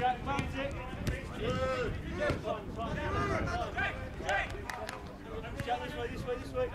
This way.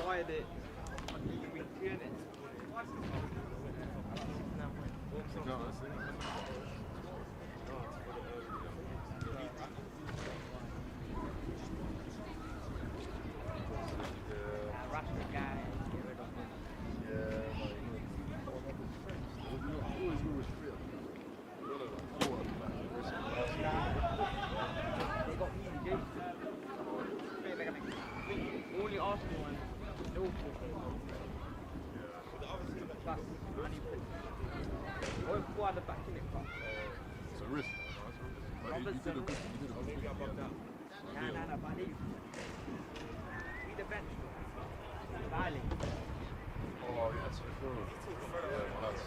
started it on midweek, innit? Rush the guy, get rid of him. They got easy games. Only Arsenal and Liverpool. Plus, money put. Or 4 at the back in it, but. It's a risk. You did a good Nah, but I need. We the bench. Valley. Oh, yeah, that's true. Yeah, well, that's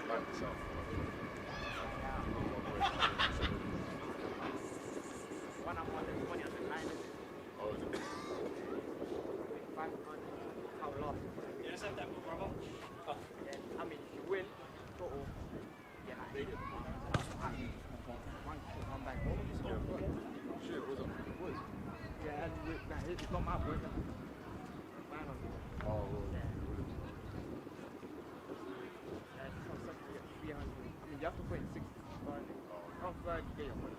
back this up. One on one, there's 20 on the line. Oh, is it? 500. How lost? You just have that one, brother. Yeah, I mean, if you win, total. Yeah, like, one back home. Shit, what's up? What is it? Yeah, it's not my boy. Man on it. Oh, Yeah. Williams. It's not such a 300. I mean, you have to put in 60. Not 30 to get your money.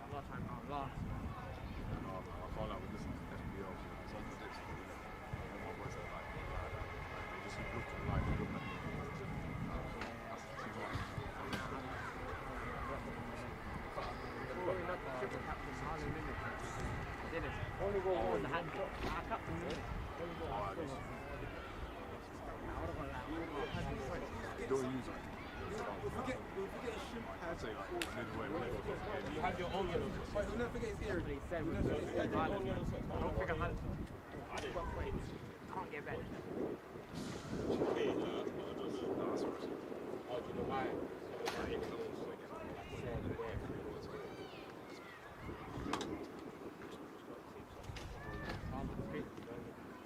I'm not trying to last. I found out with this FPL, some of this, my boys are like, they just look at life, they look at me. That's too much. Probably not the triple captain, hardly limit. Did it? Only go on the hand shot. Our captain, only go on the hand. Don't use it. I'd say like midway when they go to the game. You have your own yellow. But we'll never forget his ear. They said We'll we're never going forget to his I ear. don't think I had can't get better. No, that's worse. Oh, do you know why? I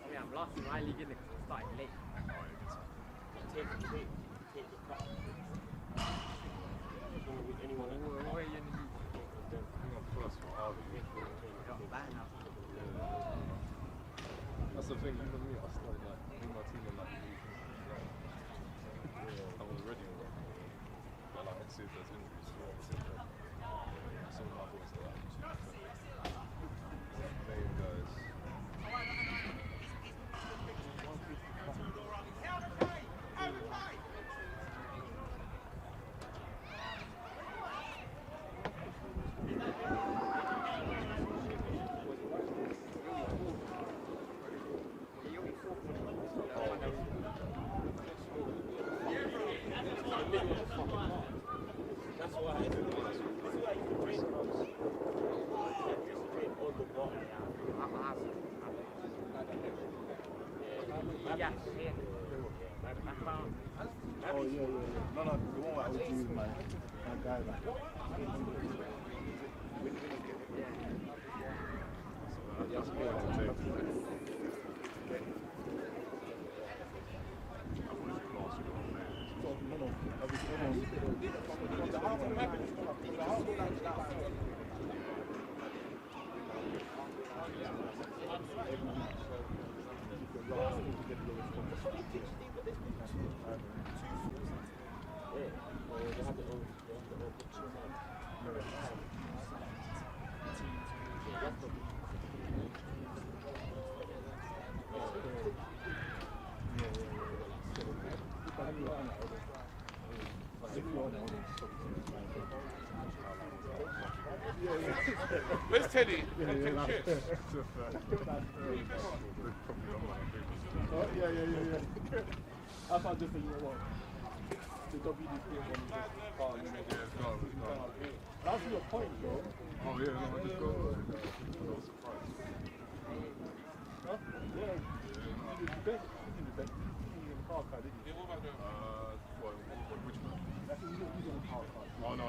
mean, I'm last in my league in it because I started late. Take the cut. Anyone Where are you in the league? That's the thing, even me, I started like, making my team in like I was ready with it. But like, let's see if there's injuries. Some of my boys are like, main guys. That's why you train on the bottom. Yeah. Oh yeah. No, the one I would do with my guy like. That's more entertaining. Where's Teddy? Yeah. I thought just that you know what? The WDP one that's your point, bro. Oh yeah, no, I just go. I was surprised. Huh? Yeah. You bet. Car card, didn't you? Which one? That's you don't use a car card. Oh no.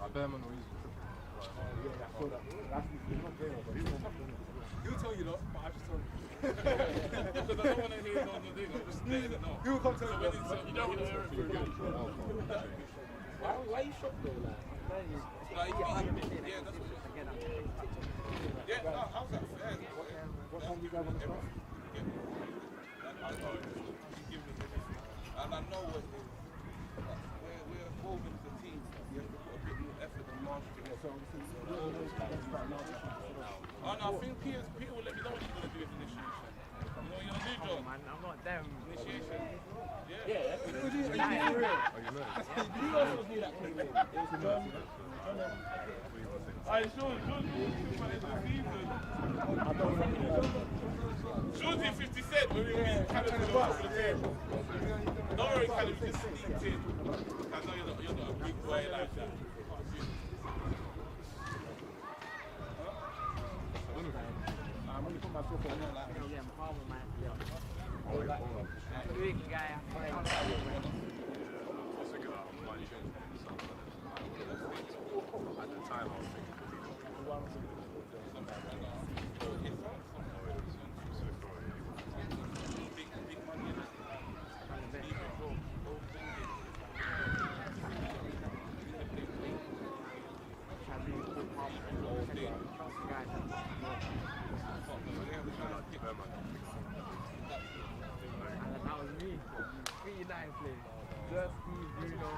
I bear man will use it. Yeah, so that's not there, but He'll tell you, though, but I just told you. Because I don't want to hear it on the thing. I'm just letting it know. He'll come tell you. You don't want to hear it. Why you shocked though? Like, yeah, no, how's that fair? What time do you guys want to start? And I know we're evolving as a team. You have to put a bit more effort and margin. Oh no, I think Peter will let me know what he's going to do with initiation. You know what you're going to do, John? Man, I'm not them. Initiation. Yeah. Yeah. Are you also do that thing, mate? Alright, Sean, Sean's in 50 Cent when we were in Canada the last of the day. Don't worry, Callum, just sneaked in. I know you're not a big boy like that. I'm going to put myself on there like Yeah, I'm horrible, man. Big guy. At the time, I was thinking That was me. 3-9 play. Just Steve, Bruno.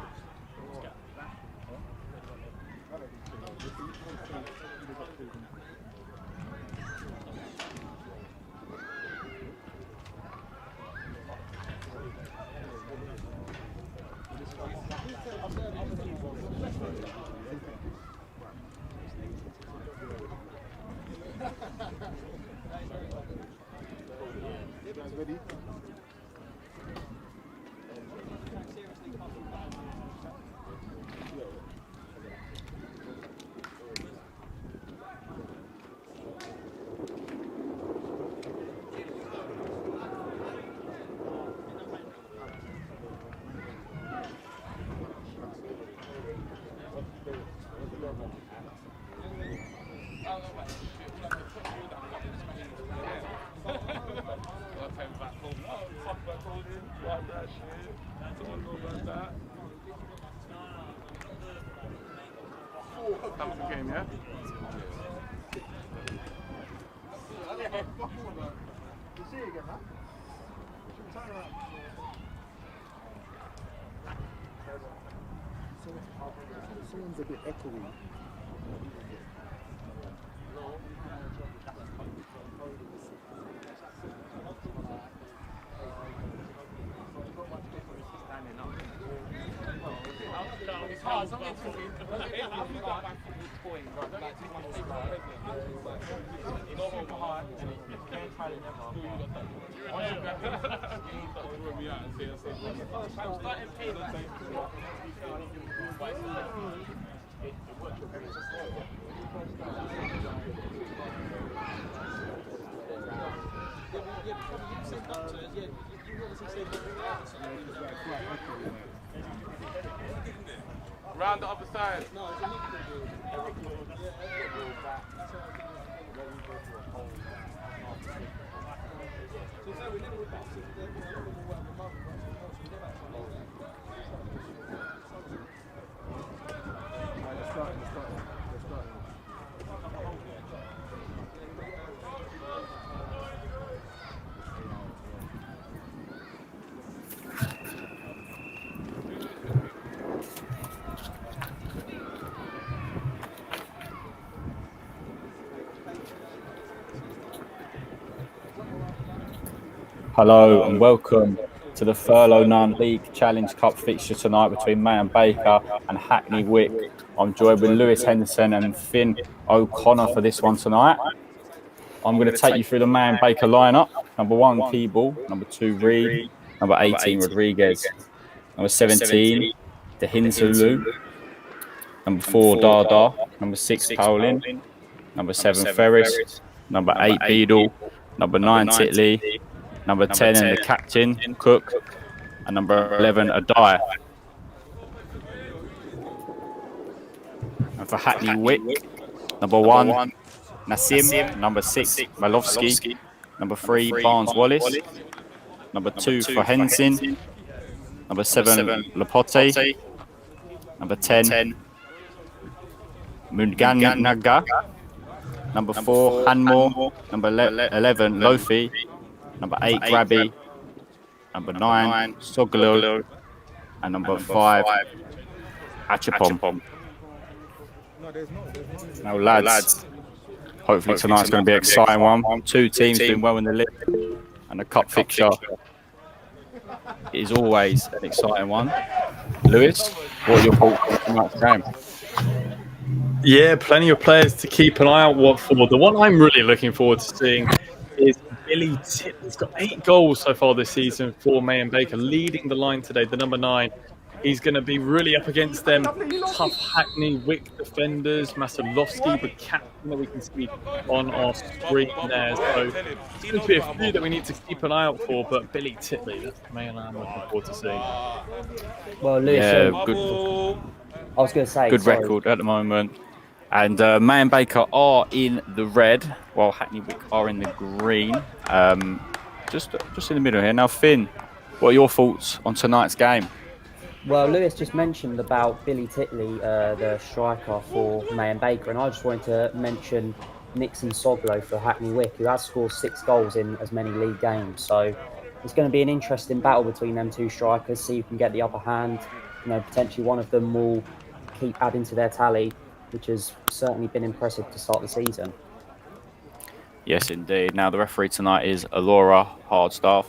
ready? that was the game, yeah? You see it again, huh? Turn around. Someone's a bit echoey. Round the other side. Hello and welcome to the Thurlow Nunn League Challenge Cup fixture tonight between Mayon Baker and Hackney Wick. I'm joined with Lewis Henderson and Finn O'Connor for this one tonight. I'm going to take you through the Mayon Baker lineup. Number 1, Keeble. Number 2, Reed. Number 18, Rodriguez. Number 17, Dehinsulu. Number 4, Dada. Number 6, Powlin. Number 7, Ferris. Number 8, Beadle. Number 9, Titley. Number 10 and the captain, Cook, and number 11, Adai. And for Hackney Wick, number 1, Nassim, number 6, Malowski, number 3, Barnes Wallace, number 2 for Henson, Number 7, Lapote. Number 10, Munganaga. Number 4, Hanmore. Number 11, Lofi. Number 8, Grabby. Number 9, Sogalo. And number 5, Achapom. Now, lads, hopefully tonight's going to be an exciting one. Two teams doing well in the league, and the cup fixture is always an exciting one. Lewis, what are your thoughts on tonight's game? Yeah, plenty of players to keep an eye out for. The one I'm really looking forward to seeing is Billy Titley. He's got 8 goals so far this season for Mayan Baker, leading the line today, the number 9. He's going to be really up against them tough Hackney Wick defenders, Masalowski, the captain that we can see on our screen there. So there's going to be a few that we need to keep an eye out for, but Billy Titley, that's the man I'm looking forward to seeing. Well, Lewis, Good, I was going to say, good record at the moment. And Mayan Baker are in the red, while Hackney Wick are in the green. Just in the middle here. Now, Finn, what are your thoughts on tonight's game? Well, Lewis just mentioned about Billy Titley, the striker for Mayan Baker, and I just wanted to mention Nixon Soglo for Hackney Wick, who has scored 6 goals in as many league games. So it's going to be an interesting battle between them two strikers, see who can get the upper hand. You know, potentially one of them will keep adding to their tally, which has certainly been impressive to start the season. Yes, indeed. Now, the referee tonight is Alora Hardstaff.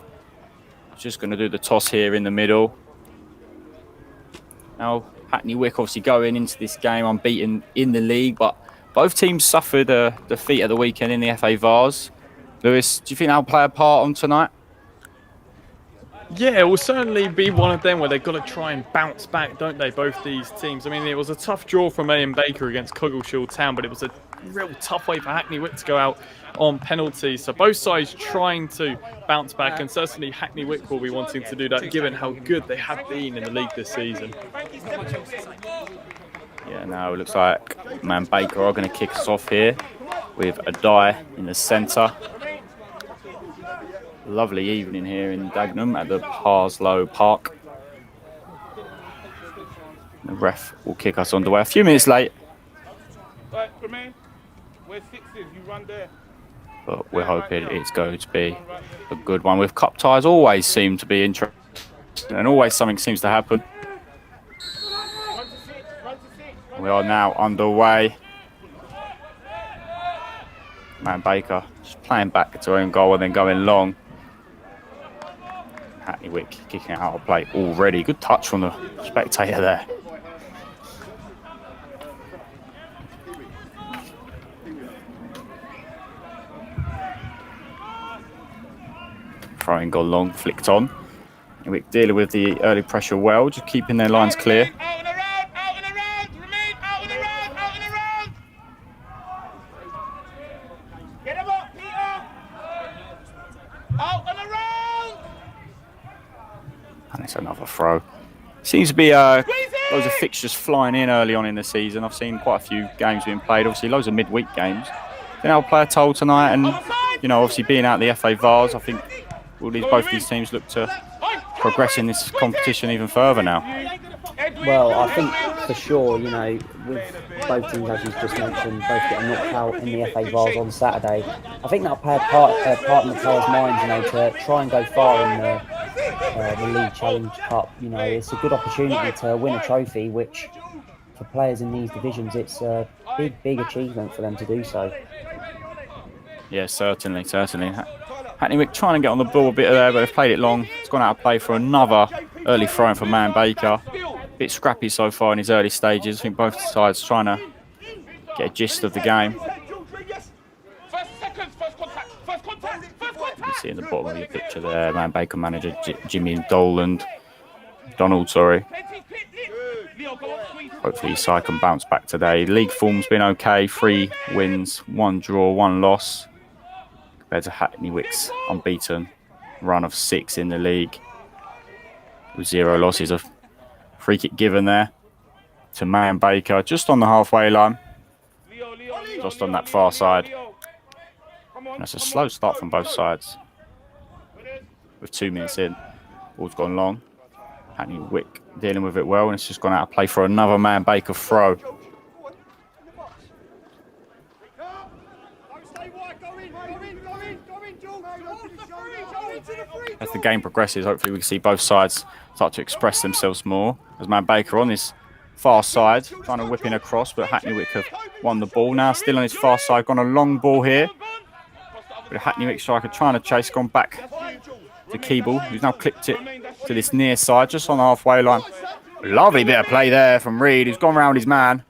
Just going to do the toss here in the middle. Now, Hackney Wick obviously going into this game unbeaten in the league, but both teams suffered a defeat at the weekend in the FA Vars. Lewis, do you think that'll play a part on tonight? Yeah, it will certainly be one of them where they've got to try and bounce back, don't they, both these teams? I mean, it was a tough draw for Mayan Baker against Coggeshall Town, but it was a real tough way for Hackney Wick to go out on penalties. So both sides trying to bounce back, and certainly Hackney Wick will be wanting to do that, given how good they have been in the league this season. Yeah, now it looks like Mayan Baker are going to kick us off here with a die in the centre. Lovely evening here in Dagenham at the Parslow Park. The ref will kick us underway a few minutes late. Right, Jermaine, where 6 is, you run there. But we're hoping it's going to be a good one. With cup ties always seem to be interesting, and always something seems to happen. We are now underway. Mayan Baker just playing back to own goal and then going long. Hackney Wick kicking it out of play already. Good touch from the spectator there. Throwing goal long, flicked on. Hackney Wick dealing with the early pressure well, just keeping their lines clear. Out and around, out and around, remain out and around, out and around. Get him up, Peter. Out and around. And it's another throw. Seems to be loads of fixtures flying in early on in the season. I've seen quite a few games being played. Obviously, loads of midweek games. Then I'll play a toll tonight, and you know, obviously being out the FA Vars, I think both these teams look to progress in this competition even further now. Well, I think for sure, you know, with both teams, as you just mentioned, both getting knocked out in the FA Vars on Saturday, I think that'll play a part in the players' minds, you know, to try and go far in the League Challenge Cup. You know, it's a good opportunity to win a trophy, which for players in these divisions, it's a big achievement for them to do so. Yeah, certainly. Hackney Wick trying to get on the ball a bit there, but they've played it long. It's gone out of play for another early throw-in for Mayan Baker. A bit scrappy so far in his early stages. I think both sides trying to get a gist of the game. You see in the bottom of your picture there, Mayan Baker manager Jimmy Donald. Hopefully his side can bounce back today. League form's been okay. 3 wins, 1 draw, 1 loss. Compared to Hackney Wick's unbeaten run of 6 in the league. With 0 losses. A free kick given there to Mayan Baker, just on the halfway line. Just on that far side. And that's a slow start from both sides. With 2 minutes in, ball's gone long. Hackney Wick dealing with it well, and it's just gone out of play for another Mayan Baker throw. As the game progresses, hopefully we can see both sides start to express themselves more. As Mayan Baker on this far side, trying to whip in across, but Hackney Wick have won the ball. Now still on his far side, gone a long ball here. But Hackney Wick striker trying to chase, gone back to Keeble, who's now clipped it to this near side, just on the halfway line. Lovely bit of play there from Reed, who's gone around his man.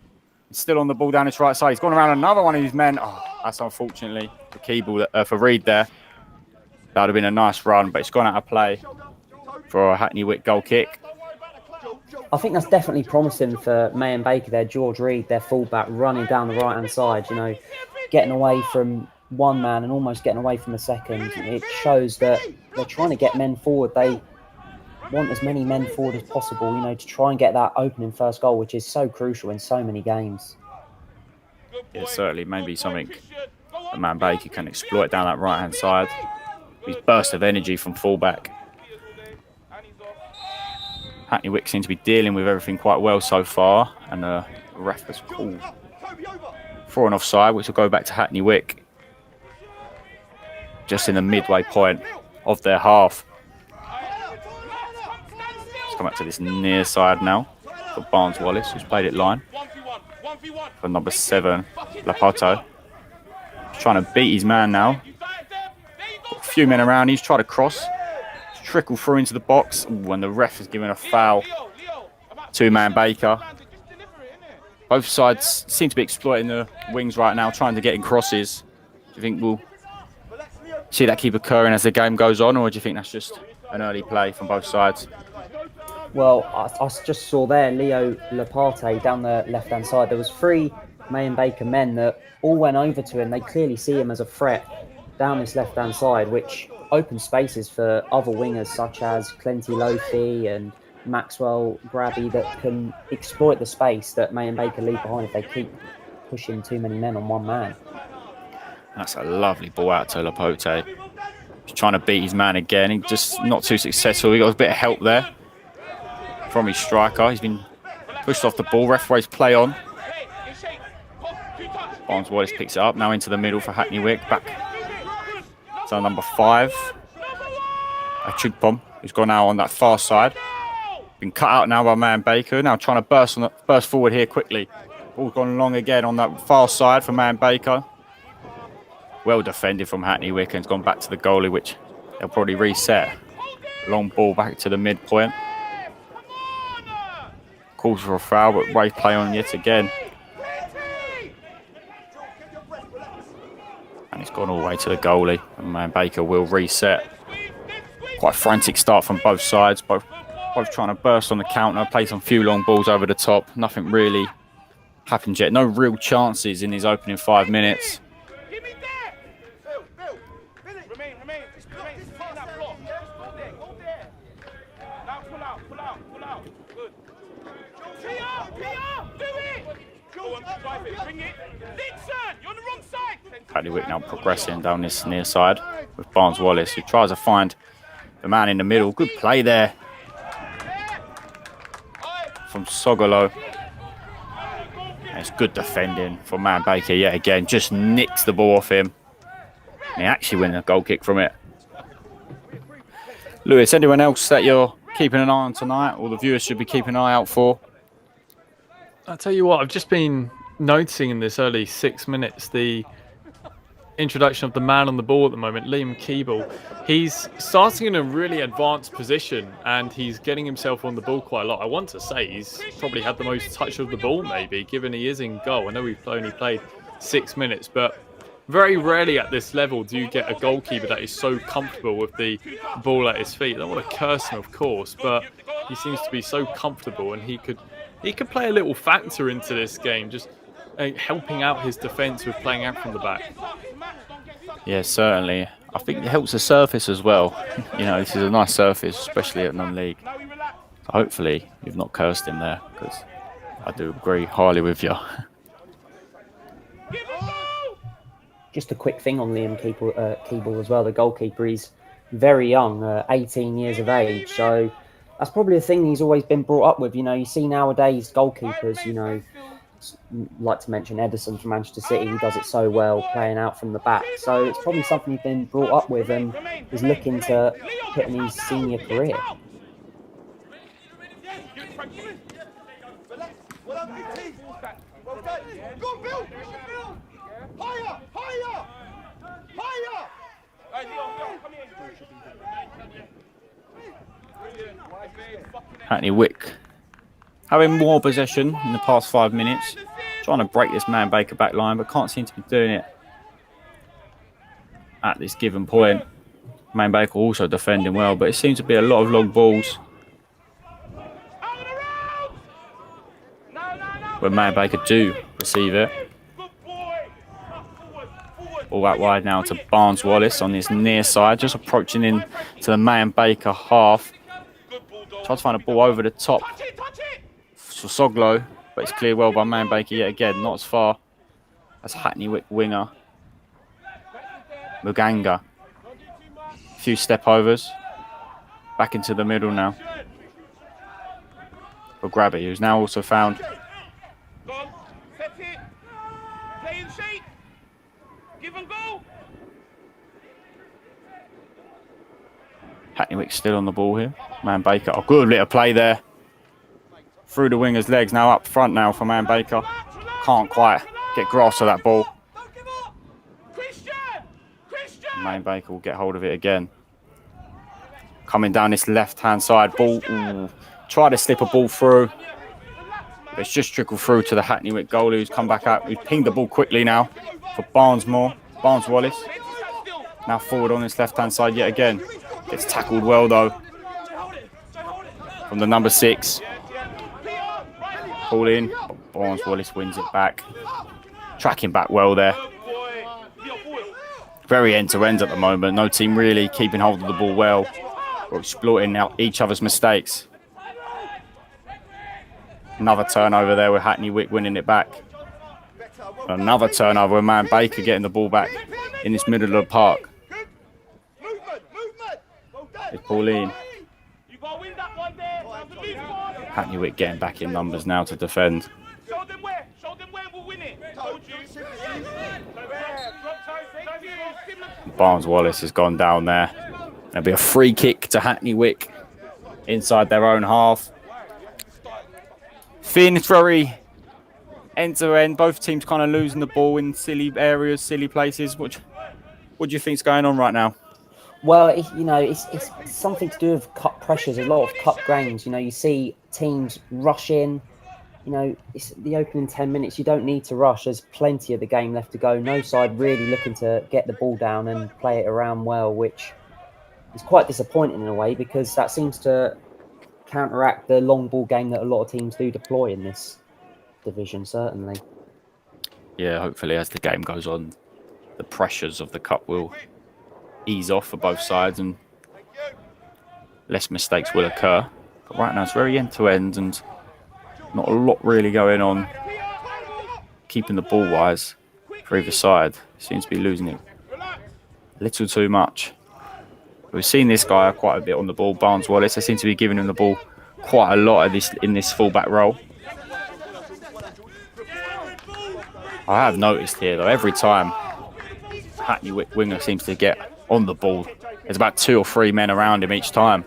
He's still on the ball down his right side. He's gone around another one of his men. Oh, that's unfortunately for Keeble, for Reed there. That would have been a nice run, but it's gone out of play for a Hackney Wick goal kick. I think that's definitely promising for Mayan Baker there. George Reed, their fullback, running down the right-hand side, you know, getting away from one man and almost getting away from the second. It shows that they're trying to get men forward. They want as many men forward as possible, you know, to try and get that opening first goal, which is so crucial in so many games. Yeah, certainly maybe something that Mayan Baker can exploit down that right-hand side. His burst of energy from fullback. Hackney Wick seems to be dealing with everything quite well so far, and the ref has called for an offside, which will go back to Hackney Wick. Just in the midway point of their half. Let's come up to this near side now for Barnes Wallace, who's played it line. For number 7, Lapoto. He's trying to beat his man now. Got a few men around, he's tried to cross. Trickle through into the box. Ooh, and the ref has given a foul to Mayan Baker. Both sides seem to be exploiting the wings right now, trying to get in crosses. Do you think we'll see that keep occurring as the game goes on, or do you think that's just an early play from both sides? Well, I just saw there Leo Laparte down the left-hand side. There was 3 Mayan Baker men that all went over to him. They clearly see him as a threat down this left-hand side, which opens spaces for other wingers such as Clenty Lofi and Maxwell Grabby that can exploit the space that Mayan Baker leave behind if they keep pushing too many men on one man. That's a lovely ball out to Lapote. He's trying to beat his man again. He's just not too successful. He got a bit of help there from his striker. He's been pushed off the ball. Referees play on. Barnes Wallace picks it up now into the middle for Hackney Wick. Back to number 5, Chugpom, who's gone out on that far side. Been cut out now by Mayan Baker. Now trying to burst forward here quickly. Ball's gone long again on that far side for Mayan Baker. Well defended from Hackney Wick, and it's gone back to the goalie, which they'll probably reset. Long ball back to the midpoint. Calls for a foul, but Ray play on yet again. And it's gone all the way to the goalie, and Mayan Baker will reset. Quite a frantic start from both sides, both trying to burst on the counter, play some few long balls over the top. Nothing really happened yet. No real chances in these opening 5 minutes. Hackney Wick now progressing down this near side with Barnes Wallace, who tries to find the man in the middle. Good play there from Sogolo. And it's good defending from Mayan Baker yet again. Just nicks the ball off him. And he actually wins a goal kick from it. Lewis, anyone else that you're keeping an eye on tonight, or the viewers should be keeping an eye out for? I'll tell you what, I've just been noticing in this early 6 minutes the introduction of the man on the ball at the moment, Liam Keeble. He's starting in a really advanced position and he's getting himself on the ball quite a lot. I want to say he's probably had the most touch of the ball, maybe, given he is in goal. I know we've only played 6 minutes, but very rarely at this level do you get a goalkeeper that is so comfortable with the ball at his feet. I don't want to curse him, of course, but he seems to be so comfortable, and he could play a little factor into this game, just helping out his defence with playing out from the back. Yeah, certainly. I think it helps the surface as well. You know, this is a nice surface, especially at Nunn League. So hopefully you've not cursed him there, because I do agree highly with you. Just a quick thing on Liam Keeble as well, the goalkeeper. He's very young, 18 years of age. So That's probably a thing he's always been brought up with. You know, you see nowadays goalkeepers, you know, like to mention Ederson from Manchester City, he does it so well, playing out from the back. So it's probably something he's been brought up with and is looking to put in his senior career. Hackney Wick having more possession in the past 5 minutes. Trying to break this Man Baker back line, but can't seem to be doing it at this given point. Man Baker also defending well, but it seems to be a lot of long balls when Man Baker do receive it. All that wide now to Barnes Wallace on his near side, just approaching in to the Man Baker half. Tries to find a ball over the top for Soglo, but it's cleared well by Man Baker yet again, not as far as Hackney Wick winger Muganga. A few step overs, back into the middle now for Grabby, who's now also found Hackney Wick still on the ball here. Man Baker, a good little play there. Through the winger's legs, now up front now for Man Baker. Can't quite get grasp of that ball. Man Baker will get hold of it again. Coming down this left-hand side, ball. Ooh, try to slip a ball through. But it's just trickled through to the Hackney Wick goalie who's come back out. We've pinged the ball quickly now for Barnes Wallace. Now forward on this left-hand side yet again. Gets tackled well though from the number 6. Ball in. Barnes Wallace wins it back. Tracking back well there. Very end-to-end at the moment. No team really keeping hold of the ball well. We're exploiting out each other's mistakes. Another turnover there with Hackney Wick winning it back. Another turnover with Man Baker getting the ball back in this middle of the park. It's Pauline. Hackney Wick getting back in numbers now to defend. Barnes Wallace has gone down there. There'll be a free kick to Hackney Wick inside their own half. Finn, it's very end to end. Both teams kind of losing the ball in silly areas, silly places. What do you think's going on right now? Well, it's something to do with cup pressures. A lot of cup games. You know, you see teams rush in. You know, it's the opening 10 minutes. You don't need to rush. There's plenty of the game left to go. No side really looking to get the ball down and play it around well, which is quite disappointing in a way because that seems to counteract the long ball game that a lot of teams do deploy in this division, certainly. Yeah, hopefully as the game goes on, the pressures of the cup will ease off for both sides and less mistakes will occur. But right now it's very end-to-end and not a lot really going on. Keeping the ball wise for either side. Seems to be losing it a little too much. We've seen this guy quite a bit on the ball, Barnes Wallace. They seem to be giving him the ball quite a lot in this fullback role. I have noticed here though, every time Hackney Wick winger seems to get on the ball, there's about 2 or 3 men around him each time.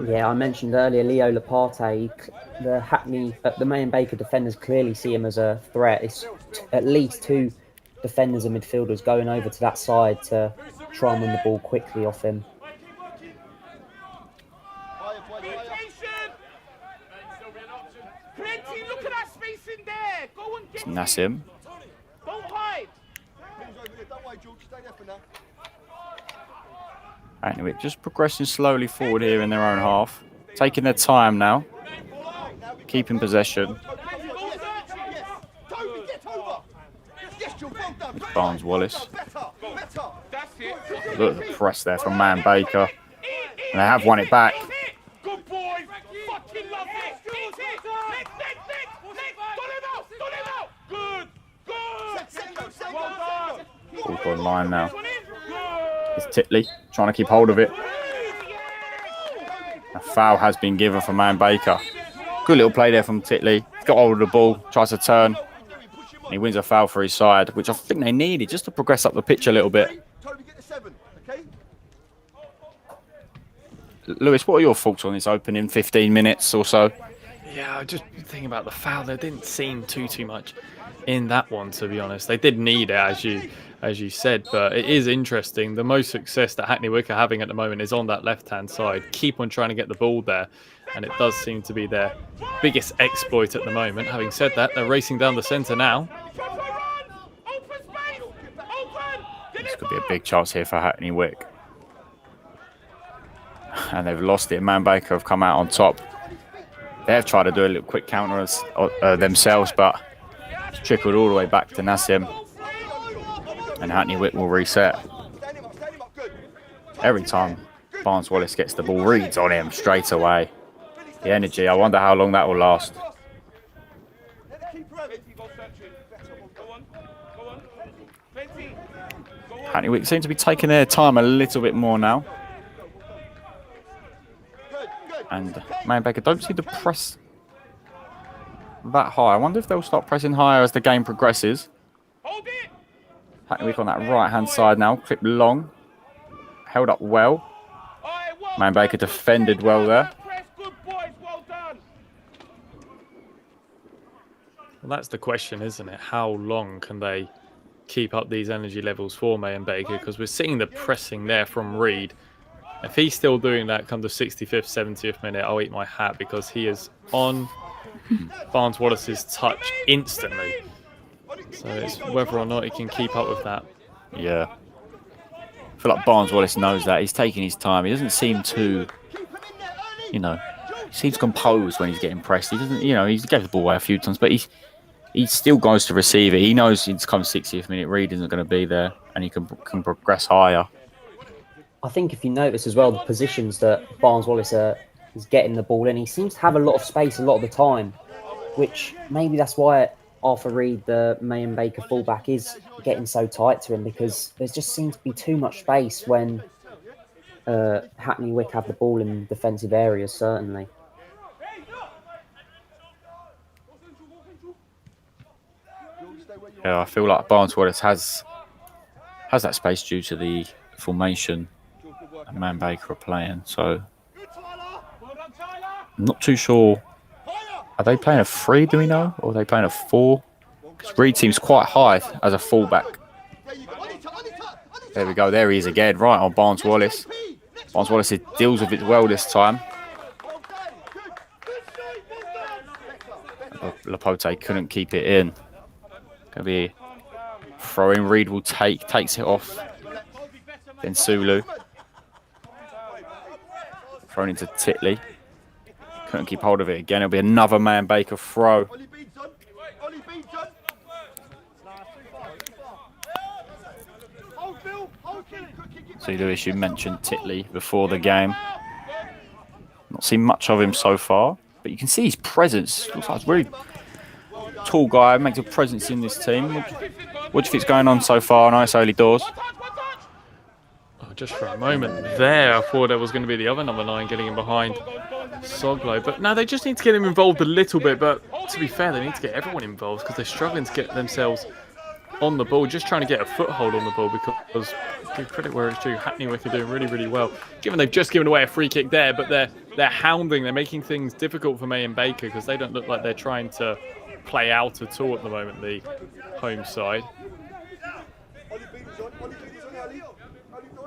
Yeah, I mentioned earlier Leo Laparte. The Man Baker defenders clearly see him as a threat. It's at least 2 defenders and midfielders going over to that side to try and win the ball quickly off him. It's Nassim. Anyway, just progressing slowly forward here in their own half. Taking their time now. Keeping possession. It's Barnes Wallace. Look at the press there from Man Baker. And they have won it back. Ball's gone line now. It's Titley trying to keep hold of it. A foul has been given for Man Baker. Good little play there from Titley. Got hold of the ball, tries to turn. And he wins a foul for his side, which I think they needed just to progress up the pitch a little bit. Lewis, what are your thoughts on this opening 15 minutes or so? Yeah, just thinking about the foul. There didn't seem too much in that one, to be honest. They did need it, as you said, but it is interesting. The most success that Hackney Wick are having at the moment is on that left-hand side. Keep on trying to get the ball there, and it does seem to be their biggest exploit at the moment. Having said that, they're racing down the centre now. This could be a big chance here for Hackney Wick. And they've lost it. Man Baker have come out on top. They've tried to do a little quick counter themselves, but it's trickled all the way back to Nassim. And Hackney Wick will reset. Every time Barnes Wallace gets the ball, Reed's on him straight away. The energy, I wonder how long that will last. Hackney Wick seem to be taking their time a little bit more now. And Man Baker don't see the press that high. I wonder if they'll start pressing higher as the game progresses. Hackney Wick on that right-hand side now. Clipped long. Held up well. Man Baker defended well there. Well, that's the question, isn't it? How long can they keep up these energy levels for Man Baker? Because we're seeing the pressing there from Reed. If he's still doing that come the 65th, 70th minute, I'll eat my hat, because he is on Barnes Wallace's touch instantly. So it's whether or not he can keep up with that. Yeah. I feel like Barnes Wallace knows that. He's taking his time. He doesn't seem too, he seems composed when he's getting pressed. He doesn't, he's gave the ball away a few times, but he still goes to receive it. He knows it's come 60th minute, Reed isn't going to be there, and he can progress higher. I think if you notice as well, the positions that Barnes Wallace is getting the ball in, he seems to have a lot of space a lot of the time, which maybe that's why Arthur Reed, the Man Baker fullback, is getting so tight to him, because there just seems to be too much space when Hackney Wick have the ball in defensive areas, certainly. Yeah, I feel like Barnes Wallace has that space due to the formation that Man Baker are playing, so I'm not too sure. Are they playing a 3, do we know? Or are they playing a 4? Because Reed seems quite high as a fullback. There we go. There he is again, right on Barnes Wallace. Barnes Wallace deals with it well this time. Lapote couldn't keep it in. Going to be throwing. Reed will takes it off. Then Sulu. Thrown into Titley. Couldn't keep hold of it again. It'll be another Man Baker throw. So Lewis, you mentioned Titley before the game. Not seen much of him so far, but you can see his presence. Looks like he's a really tall guy, makes a presence in this team. What do you think's going on so far? I know it's early doors. Oh, just for a moment there, I thought there was going to be the other number 9 getting in behind Soglo. But no, they just need to get him involved a little bit. But to be fair, they need to get everyone involved, because they're struggling to get themselves on the ball, just trying to get a foothold on the ball, because give credit where it's due, Hackney Wick are doing really, really well. Given they've just given away a free kick there, but they're hounding, they're making things difficult for Man Baker, because they don't look like they're trying to play out at all at the moment, the home side.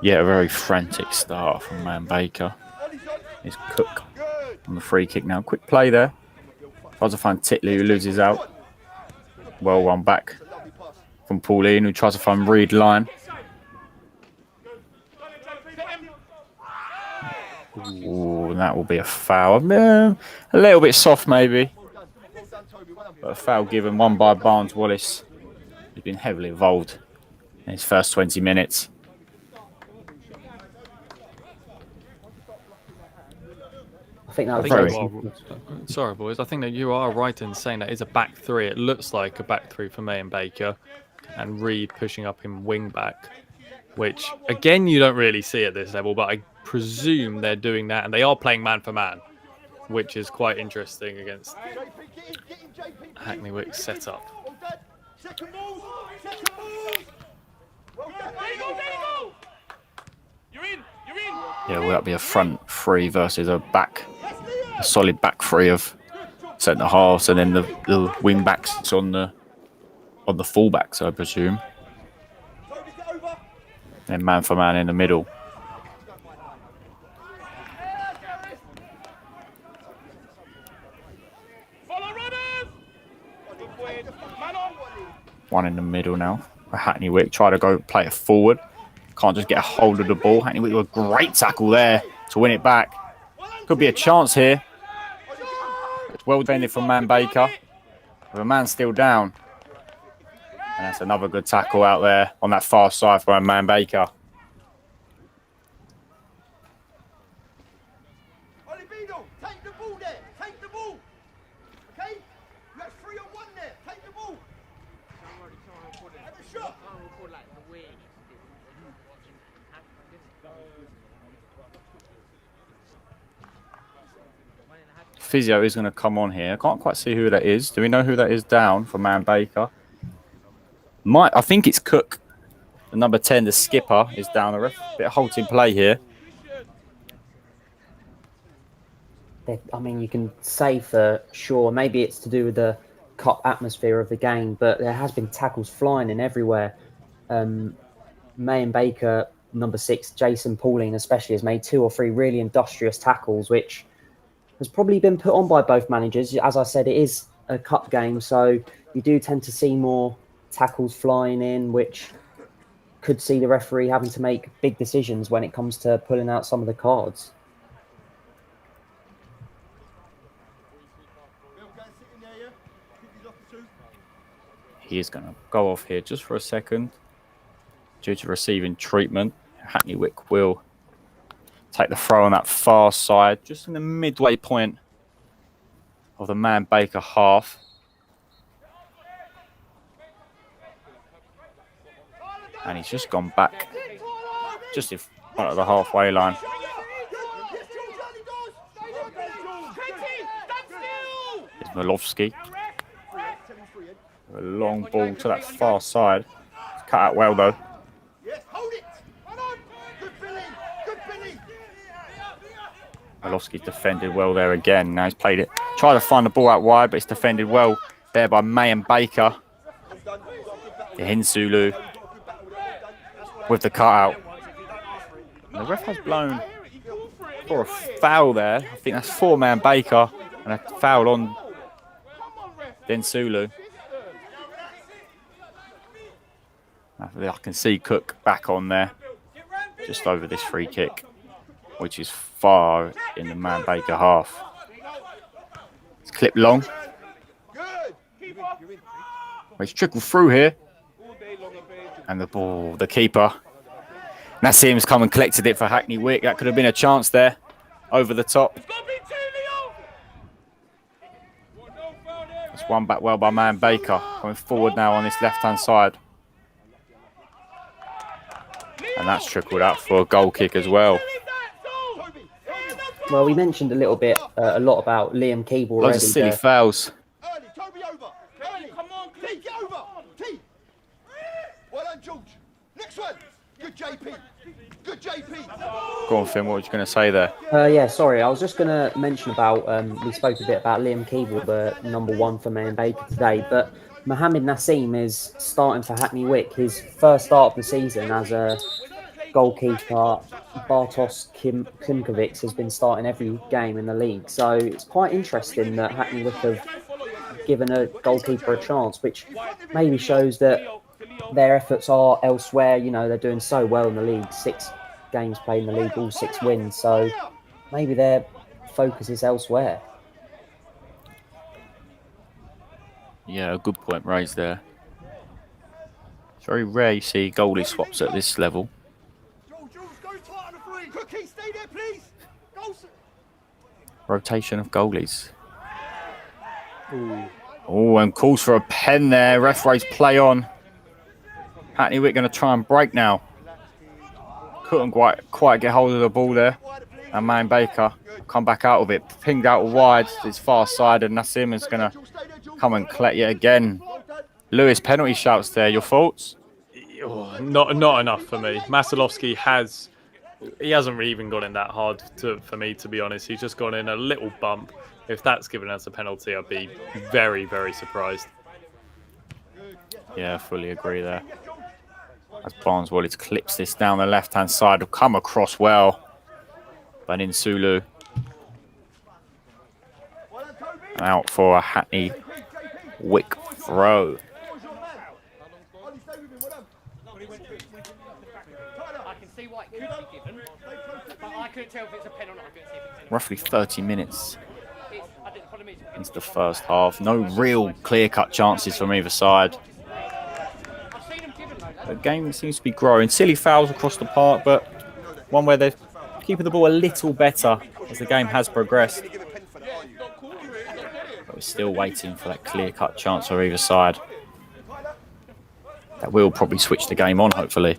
Yeah, a very frantic start from Man Baker. It's Cook on the free kick now. Quick play there. Tries to find Titley, who loses out. Well run back from Pauline, who tries to find Reed line. Ooh, that will be a foul. A little bit soft, maybe. But a foul given, one by Barnes Wallace. He's been heavily involved in his first 20 minutes. I think that was sorry, boys. I think that you are right in saying that is a back 3. It looks like a back 3 for Man Baker, and Reed pushing up in wing back. which, again, you don't really see at this level, but I presume they're doing that, and they are playing man for man, which is quite interesting against Hackney Wick's setup. Yeah, will that be a front three versus a solid back three of centre halves, and then the wing backs on the full-backs, I presume. And man for man in the middle. One in the middle now. Hackney Wick try to go play it forward. Can't just get a hold of the ball. Hackney Wick with a great tackle there to win it back. Could be a chance here. It's well defended from Man Baker. With a man still down. And that's another good tackle out there on that far side from Man Baker. Take the ball there. Take the ball. Okay? You have 3-on-1 there. Take the ball. Have a shot. Physio is going to come on here. I can't quite see who that is. Do we know who that is down for Man Baker? I think it's Cook. The number 10, the skipper, is down. A bit of halting play here. I mean, you can say for sure, maybe it's to do with the cup atmosphere of the game, but there has been tackles flying in everywhere. May and Baker, number 6, Jason Pauline especially, has made 2 or 3 really industrious tackles, which has probably been put on by both managers. As I said, it is a cup game, so you do tend to see more tackles flying in, which could see the referee having to make big decisions when it comes to pulling out some of the cards. He is going to go off here just for a second due to receiving treatment. Hackney Wick will take the throw on that far side, just in the midway point of the Man Baker half. And he's just gone back just in front of the halfway line. It's Malowski. A long ball to that far side. It's cut out well though. Malowski's defended well there again. Now he's played it. Tried to find the ball out wide, but it's defended well there by May and Baker. The Hinsulu with the cutout. The ref has blown for a foul there. I think that's for Man Baker and a foul on Densulu. I can see Cook back on there, just over this free kick, which is far in the Man Baker half. It's clipped long. It's trickled through here. And the ball, the keeper. Nassim's come and collected it for Hackney Wick. That could have been a chance there, over the top. It's won back well by Man Baker, coming forward now on this left-hand side. And that's trickled out for a goal kick as well. Well, we mentioned a lot about Liam Keeble already. Loads of silly fouls. Early, Toby over. Early, come on, T, get over. T. Well done, George. Next one. Good JP. Good JP. Go on, Finn, what were you going to say there? Yeah, sorry. I was just going to mention about, we spoke a bit about Liam Keeble, the number 1 for Man Baker today, but Mohamed Nassim is starting for Hackney Wick. His first start of the season as a goalkeeper. Bartosz Klimkovic has been starting every game in the league. So it's quite interesting that Hackney Wick have given a goalkeeper a chance, which maybe shows that their efforts are elsewhere. You know, they're doing so well in the league. 6 games played in the league, all 6 wins. So maybe their focus is elsewhere. Yeah, a good point raised there. It's very rare you see goalie swaps at this level. Rotation of goalies. Oh, and calls for a pen there. Referees play on. Hackney Wick going to try and break now. couldn't quite get hold of the ball there. And Mayan Baker come back out of it, pinged out wide to his far side, and Nassim is going to come and collect it again. Lewis, penalty shouts there. Your thoughts? Oh, not enough for me. Masilovsky hasn't really even gone in that hard for me, to be honest. He's just gone in a little bump. If that's given us a penalty, I'd be very, very surprised. Yeah, fully agree there. As Barnes-Wallis clips this down the left-hand side, will come across well. Banin Sulu. And out for a Hackney Wick throw. Roughly 30 minutes into the first half. No real clear-cut chances from either side. The game seems to be growing. Silly fouls across the park, but one where they're keeping the ball a little better as the game has progressed. But we're still waiting for that clear-cut chance for either side. That will probably switch the game on, hopefully.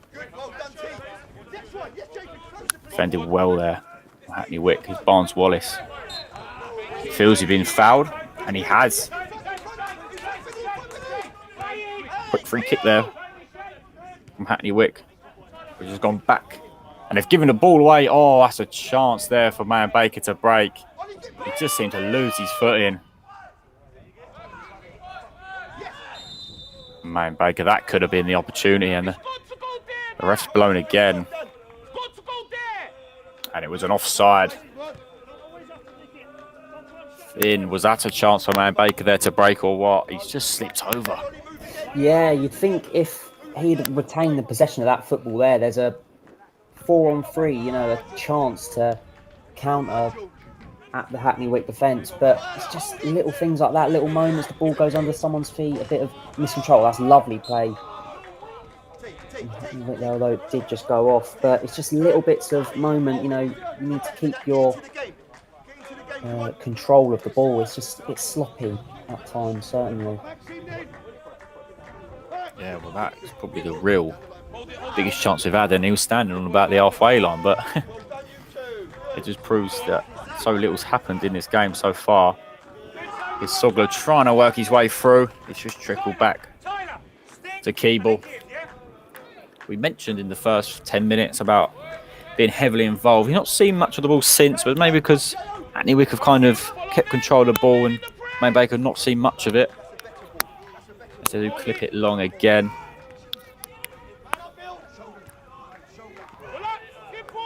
Defended well there. Hackney Wick is Barnes-Wallis. Feels he's been fouled, and he has. Quick free kick there from Hackney Wick, which has gone back. And they've given the ball away. Oh, that's a chance there for Mayan Baker to break. He just seemed to lose his footing. Mayan Baker, that could have been the opportunity, and the ref's blown again. And it was an offside. Was that a chance for Mayan Baker there to break or what? He's just slipped over. Yeah, you'd think if he'd retained the possession of that football there's a 4-on-3, a chance to counter at the Hackney Wick defence. But it's just little things like that, little moments, the ball goes under someone's feet, a bit of miscontrol. That's lovely play. Although it did just go off, but it's just little bits of moment. You need to keep your control of the ball. It's sloppy at times, certainly. Yeah, well, that is probably the real biggest chance we've had, and he was standing on about the halfway line, but it just proves that so little's happened in this game so far. It's Soglo trying to work his way through. It's just trickled back to Keeble. We mentioned in the first 10 minutes about being heavily involved. We've not seen much of the ball since, but maybe because Hackney Wick have kind of kept control of the ball and Mayan Baker have not seen much of it. So they do clip it long again.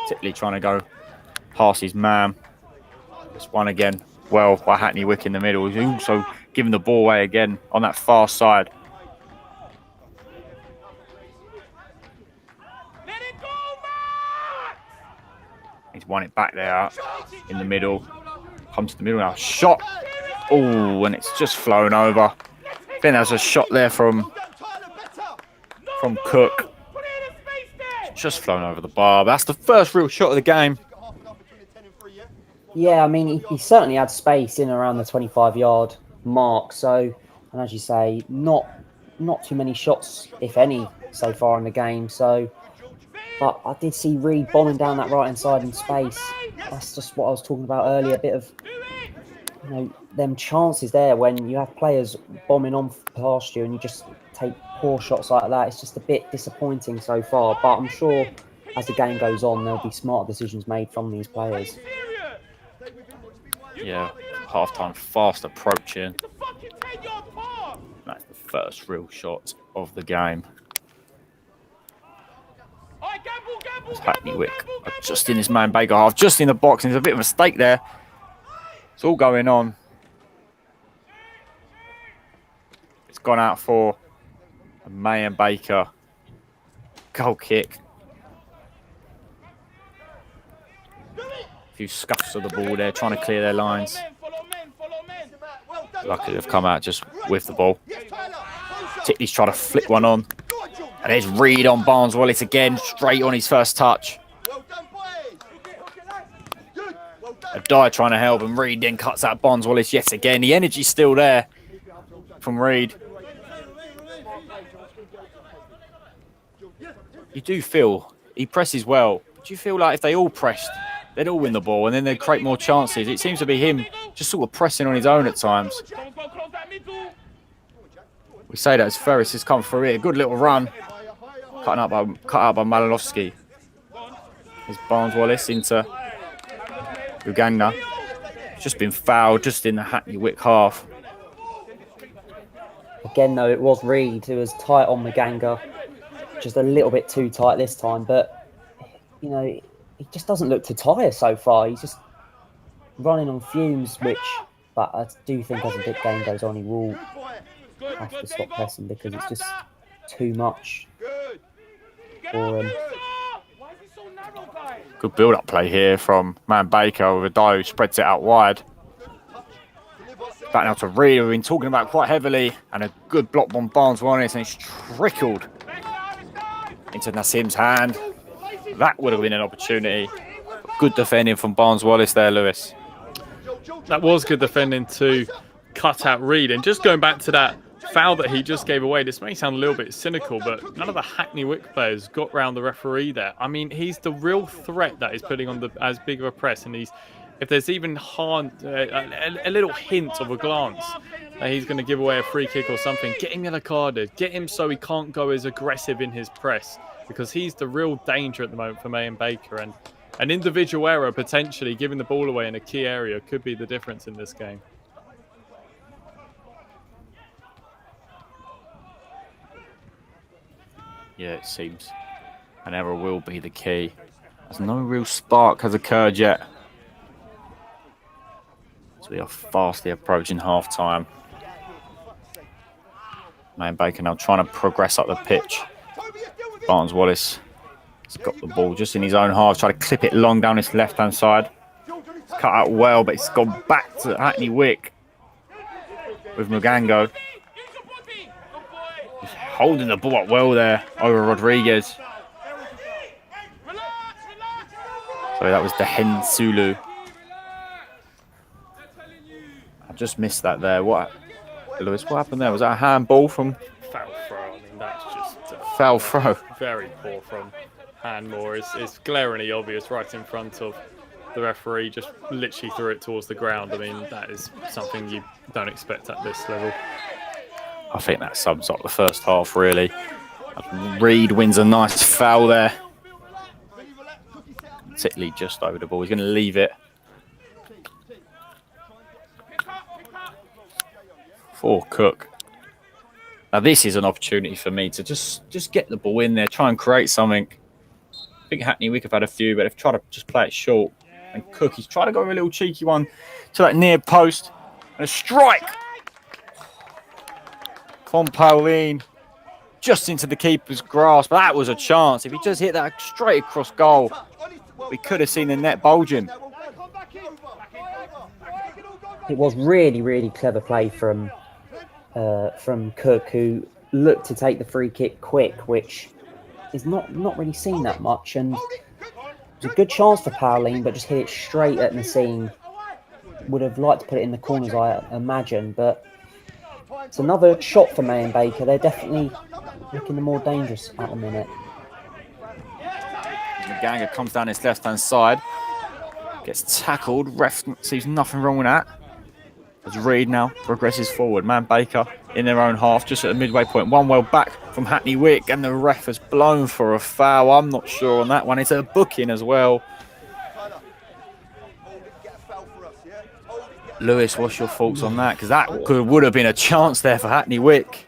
Titley trying to go past his man. This one again, well, by Hackney Wick in the middle. He's also giving the ball away again on that far side. He's won it back there in the middle. Comes to the middle now. Shot. Oh, and it's just flown over. I think there's a shot there from Cook. It's just flown over the bar. That's the first real shot of the game. Yeah, I mean, he certainly had space in around the 25-yard mark. So, and as you say, not too many shots, if any, so far in the game. So, but I did see Reed bombing down that right-hand side in space. That's just what I was talking about earlier. A bit of, them chances there when you have players bombing on past you and you just take poor shots like that. It's just a bit disappointing so far. But I'm sure as the game goes on, there'll be smart decisions made from these players. Yeah, half-time fast approaching. That's the first real shot of the game. It's Hackney Wick just in this Mayan Baker half, just in the box, and there's a bit of a mistake there. It's all going on. It's gone out for a Mayan Baker goal kick. A few scuffs of the ball there, trying to clear their lines. Luckily they've come out just with the ball. Titley's trying to flick one on. And there's Reed on Barnes-Wallis again, straight on his first touch. Dyer trying to help, and Reed then cuts out Barnes-Wallis yet again. The energy's still there from Reed. You do feel he presses well, do you feel like if they all pressed, they'd all win the ball and then they'd create more chances? It seems to be him just sort of pressing on his own at times. We say that as Ferris has come through here. Good little run. Cut out by Malinowski. Here's Barnes-Wallace into Uganda. Just been fouled just in the Hackney Wick half. Again, though, it was Reed who was tight on Maganga. Just a little bit too tight this time. But, you know, he just doesn't look to tire so far. He's just running on fumes, but I do think as the game goes on, he will have to stop pressing because it's just too much for him. Good build-up play here from Man Baker with a dive who spreads it out wide. Back now to Reed, we've been talking about quite heavily, and a good block on Barnes-Wallace, and it's trickled into Nassim's hand. That would have been an opportunity. Good defending from Barnes-Wallace there, Lewis. That was good defending to cut out Reed. And just going back to that foul that he just gave away, this may sound a little bit cynical, but none of the Hackney Wick players got round the referee there. I mean, he's the real threat that is putting on as big of a press, and if there's even a little hint of a glance that he's going to give away a free kick or something, get him yellow carded, get him so he can't go as aggressive in his press, because he's the real danger at the moment for May and Baker, and an individual error potentially giving the ball away in a key area could be the difference in this game. Yeah, it seems an error will be the key. There's no real spark has occurred yet. So we are fastly approaching half-time. May and Baker now trying to progress up the pitch. Barnes-Wallace has got the ball just in his own half, trying to clip it long down his left-hand side. It's cut out well, but it's gone back to Hackney Wick with Mugango. He's holding the ball up well there over Rodriguez. Sorry, that was Dehensulu. I just missed that there. Lewis, what happened there? Was that a handball from... Foul throw. I mean, that's just... foul throw. Very poor from Handmore. It's glaringly obvious right in front of the referee. Just literally threw it towards the ground. I mean, that is something you don't expect at this level. I think that sums up the first half, really. Reed wins a nice foul there. Titley just over the ball. He's going to leave it. For Cook. Now this is an opportunity for me to just get the ball in there, try and create something. I think Hackney Wick have had a few, but they've tried to just play it short. And Cook, he's tried to go a little cheeky one to that near post. And a strike from Pauline. Just into the keeper's grasp. That was a chance. If he just hit that straight across goal, we could have seen the net bulging. It was really, really clever play from Cook, who looked to take the free kick quick, which is not really seen that much. And it was a good chance for Pauline, but just hit it straight at Nassim. Would have liked to put it in the corners, I imagine, but it's another shot for May and Baker. They're definitely looking the more dangerous at the minute. Maganga comes down his left-hand side, gets tackled. Ref sees nothing wrong with that. As Reed now progresses forward. Man Baker in their own half, just at the midway point. One well back from Hackney Wick, and the ref has blown for a foul. I'm not sure on that one. It's a booking as well. Lewis, what's your thoughts on that? Because that would have been a chance there for Hackney Wick.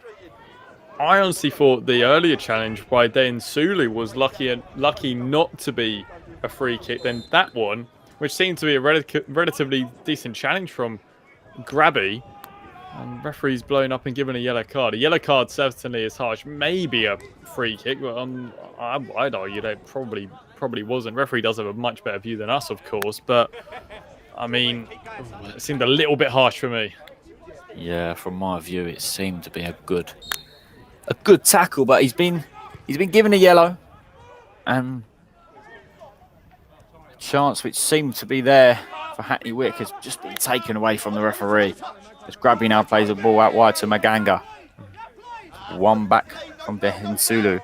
I honestly thought the earlier challenge by Dehensulu was lucky not to be a free kick. Then that one, which seemed to be a relatively decent challenge from Grabby, and referee's blown up and given a yellow card. A yellow card certainly is harsh. Maybe a free kick, but I'd argue that probably wasn't. Referee does have a much better view than us, of course, but I mean, it seemed a little bit harsh for me. Yeah, from my view, it seemed to be a good tackle, but he's been given a yellow, and a chance which seemed to be there for Hackney Wick has just been taken away from the referee. As Grabby now plays the ball out wide to Maganga. One back from Dehensulu,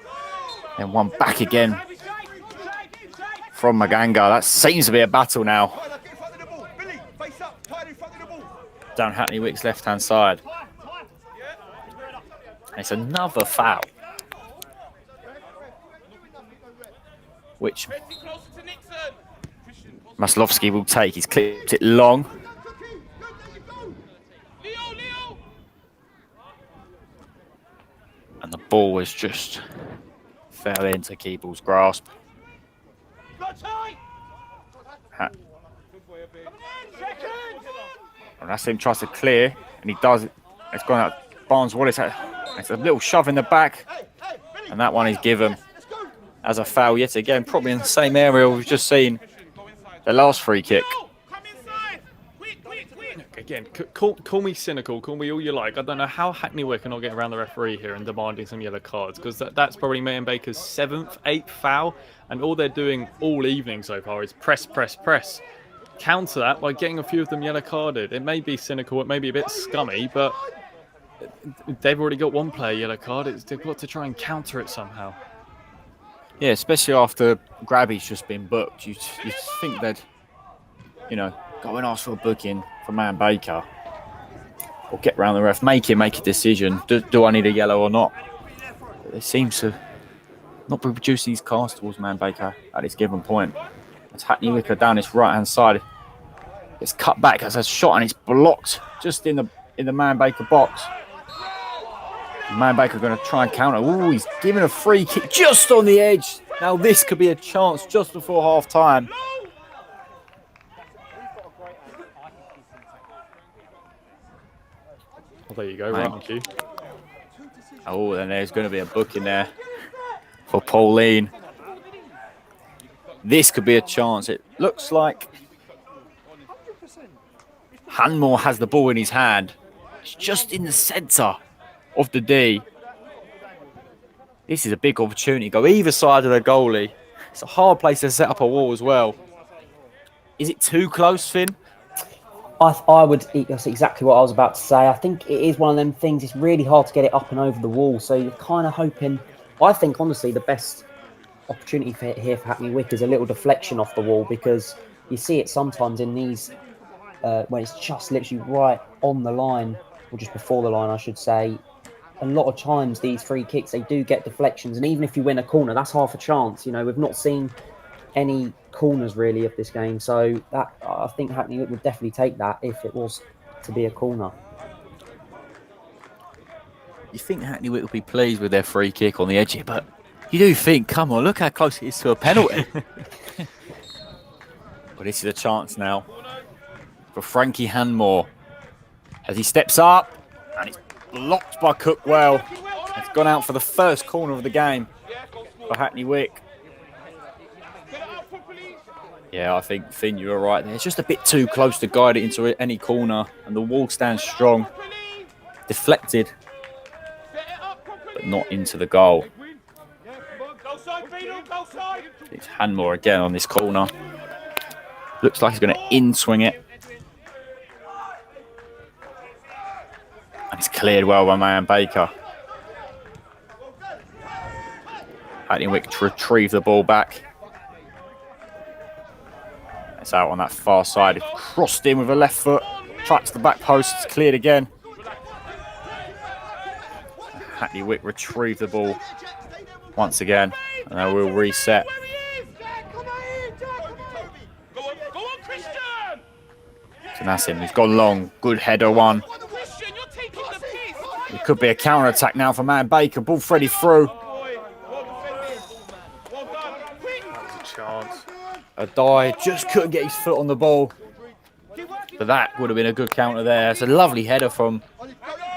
and one back again from Maganga. That seems to be a battle now. Tyler, get in front of the ball. Billy, face up. Tyler in front of the ball. Down Hackney Wick's left-hand side. And it's another foul. Which Maslovsky will take. He's clipped it long. And the ball was just fell into Keeble's grasp. And that's him tries to clear, and he does it. It's gone out. Barnes Wallace. It's a little shove in the back, and that one is given as a foul yet again, probably in the same area we've just seen the last free kick. Again, call me cynical, call me all you like. I don't know how Hackney Wick are not getting around the referee here and demanding some yellow cards, because that's probably Mayan Baker's 7th, 8th foul, and all they're doing all evening so far is press, press, press. Counter that by getting a few of them yellow carded. It may be cynical, it may be a bit scummy, but they've already got one player yellow card. They've got to try and counter it somehow. Yeah, especially after Grabby's just been booked. You think they'd, go and ask for a booking from Mayan Baker, or get round the ref, make a decision. Do I need a yellow or not? But they seem to not produce these cards towards Mayan Baker at this given point. It's Hackney Wick down his right-hand side. It's cut back as a shot, and it's blocked just in the Mayan Baker box. Mayan Baker going to try and counter. Ooh, he's giving a free kick just on the edge. Now this could be a chance just before half-time. Oh, there you go, right on cue. Oh, and there's going to be a book in there for Pauline. This could be a chance. It looks like Hanmore has the ball in his hand. It's just in the centre of the D. This is a big opportunity. Go either side of the goalie. It's a hard place to set up a wall as well. Is it too close, Finn? That's exactly what I was about to say. I think it is one of them things. It's really hard to get it up and over the wall. So you're kind of hoping. I think honestly the best opportunity here for Hackney Wick is a little deflection off the wall, because you see it sometimes in these when it's just literally right on the line, or just before the line, I should say. A lot of times these free kicks, they do get deflections, and even if you win a corner, that's half a chance. We've not seen any corners really of this game, so that I think Hackney Wick would definitely take that if it was to be a corner. You think Hackney Wick would be pleased with their free kick on the edge here, but you do think, come on, look how close it is to a penalty. But this is a chance now for Frankie Hanmore as he steps up, and it's blocked by Cookwell. It's gone out for the first corner of the game for Hackney Wick. Yeah, I think, Finn, you were right there. It's just a bit too close to guide it into any corner, and the wall stands strong. Deflected, but not into the goal. It's Hanmore again on this corner. Looks like he's going to in-swing it. And it's cleared well by Mayan Baker. Hackney Wick to retrieve the ball back. It's out on that far side. It's crossed in with a left foot. Tracks the back post. It's cleared again. Hackney Wick retrieve the ball once again. And then we'll reset. So that's him. He's gone long. Good header one. It could be a counter-attack now for Mayan Baker. Ball threaded through. Adai just couldn't get his foot on the ball. But that would have been a good counter there. It's a lovely header from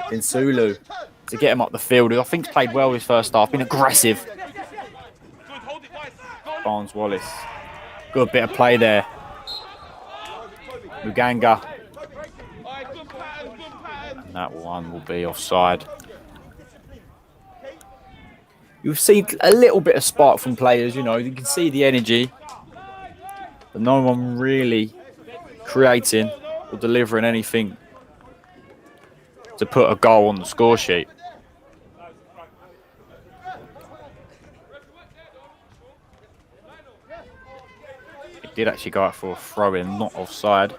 Insulu to get him up the field. I think he's played well his first half, been aggressive. Barnes Wallace. Good bit of play there. Muganga. And that one will be offside. You've seen a little bit of spark from players, you can see the energy. But no one really creating or delivering anything to put a goal on the score sheet. did actually go out for a throw-in, not offside.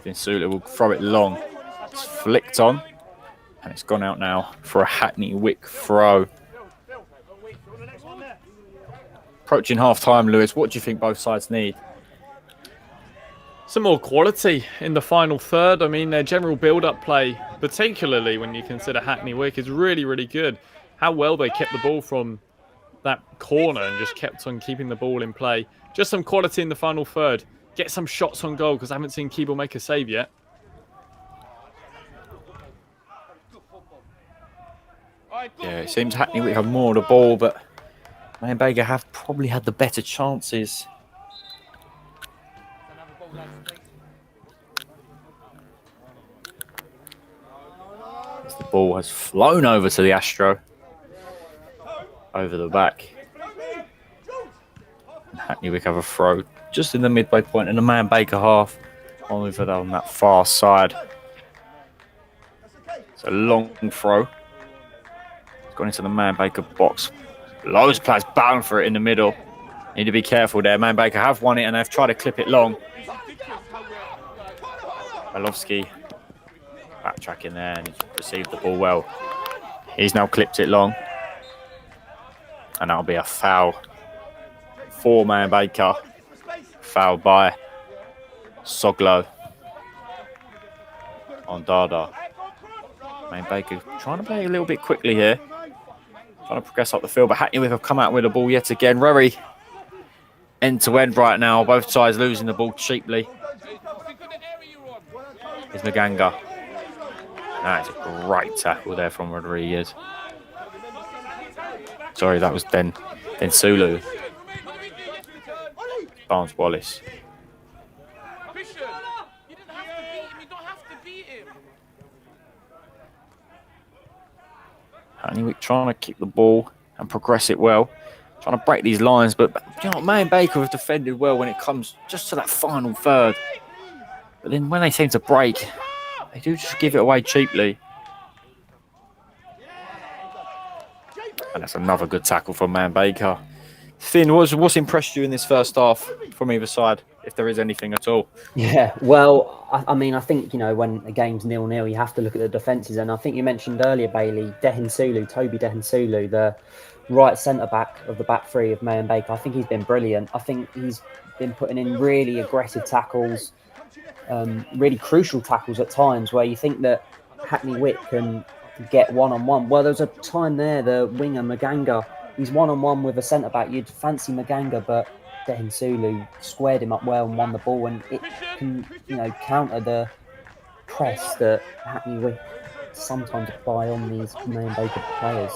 Then Sulu will throw it long. It's flicked on. And it's gone out now for a Hackney Wick throw. Approaching half-time, Lewis, what do you think both sides need? Some more quality in the final third. I mean, their general build-up play, particularly when you consider Hackney Wick, is really, really good. How well they kept the ball from that corner and just kept on keeping the ball in play. Just some quality in the final third. Get some shots on goal, because I haven't seen Keeble make a save yet. Yeah, it seems Hackney Wick have more of the ball, but May and Baker have probably had the better chances. As the ball has flown over to the Astro. Over the back. And Hackney Wick have a throw just in the midway point, and the Man Baker half over on that far side. It's a long throw. It's gone into the Man Baker box. Loads of players bound for it in the middle. Need to be careful there. Man Baker have won it and they've tried to clip it long. Malowski backtracking there and he's received the ball well. He's now clipped it long. And that'll be a foul for Man Baker. Foul by Soglo on Dada. Man Baker trying to play a little bit quickly here. Trying to progress up the field, but Hackney Wick have come out with the ball yet again. Very end to end right now. Both sides losing the ball cheaply. Here's Maganga. That is a great tackle there from Rodriguez. Sorry, that was then Sulu. Barnes Wallace. Hackney Wick trying to keep the ball and progress it well. Trying to break these lines, but you know, May and Baker have defended well when it comes just to that final third. But then when they seem to break, they do just give it away cheaply. And that's another good tackle from Man Baker. Finn, what's impressed you in this first half from either side, if there is anything at all? Yeah, well, I mean, I think, you know, when a game's 0-0, you have to look at the defences. And I think you mentioned earlier, Bailey, Toby Dehinsulu, the right centre-back of the back three of May and Baker. I think he's been brilliant. I think he's been putting in really aggressive tackles, really crucial tackles at times where you think that Hackney Wick can get one-on-one. Well, there's a time there, the winger Maganga, he's one-on-one with a centre-back. You'd fancy Maganga, but Dehinsulu squared him up well and won the ball, and it can, you know, counter the press that Hackney Wick sometimes apply on these May and Baker players.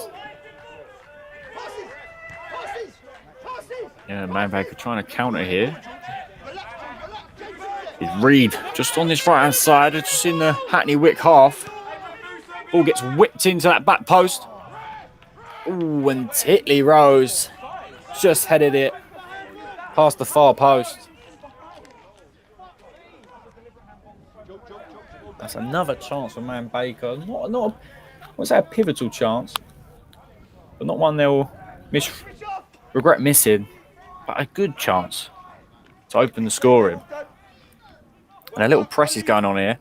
Yeah, Man Baker trying to counter here. Is Reed just on this right-hand side, just in the Hackney Wick half. Ball gets whipped into that back post. Ooh, and Titley Rose just headed it past the far post. That's another chance for Man Baker. Not what's that, a pivotal chance, but not one they'll regret missing, but a good chance to open the scoring. And a little press is going on here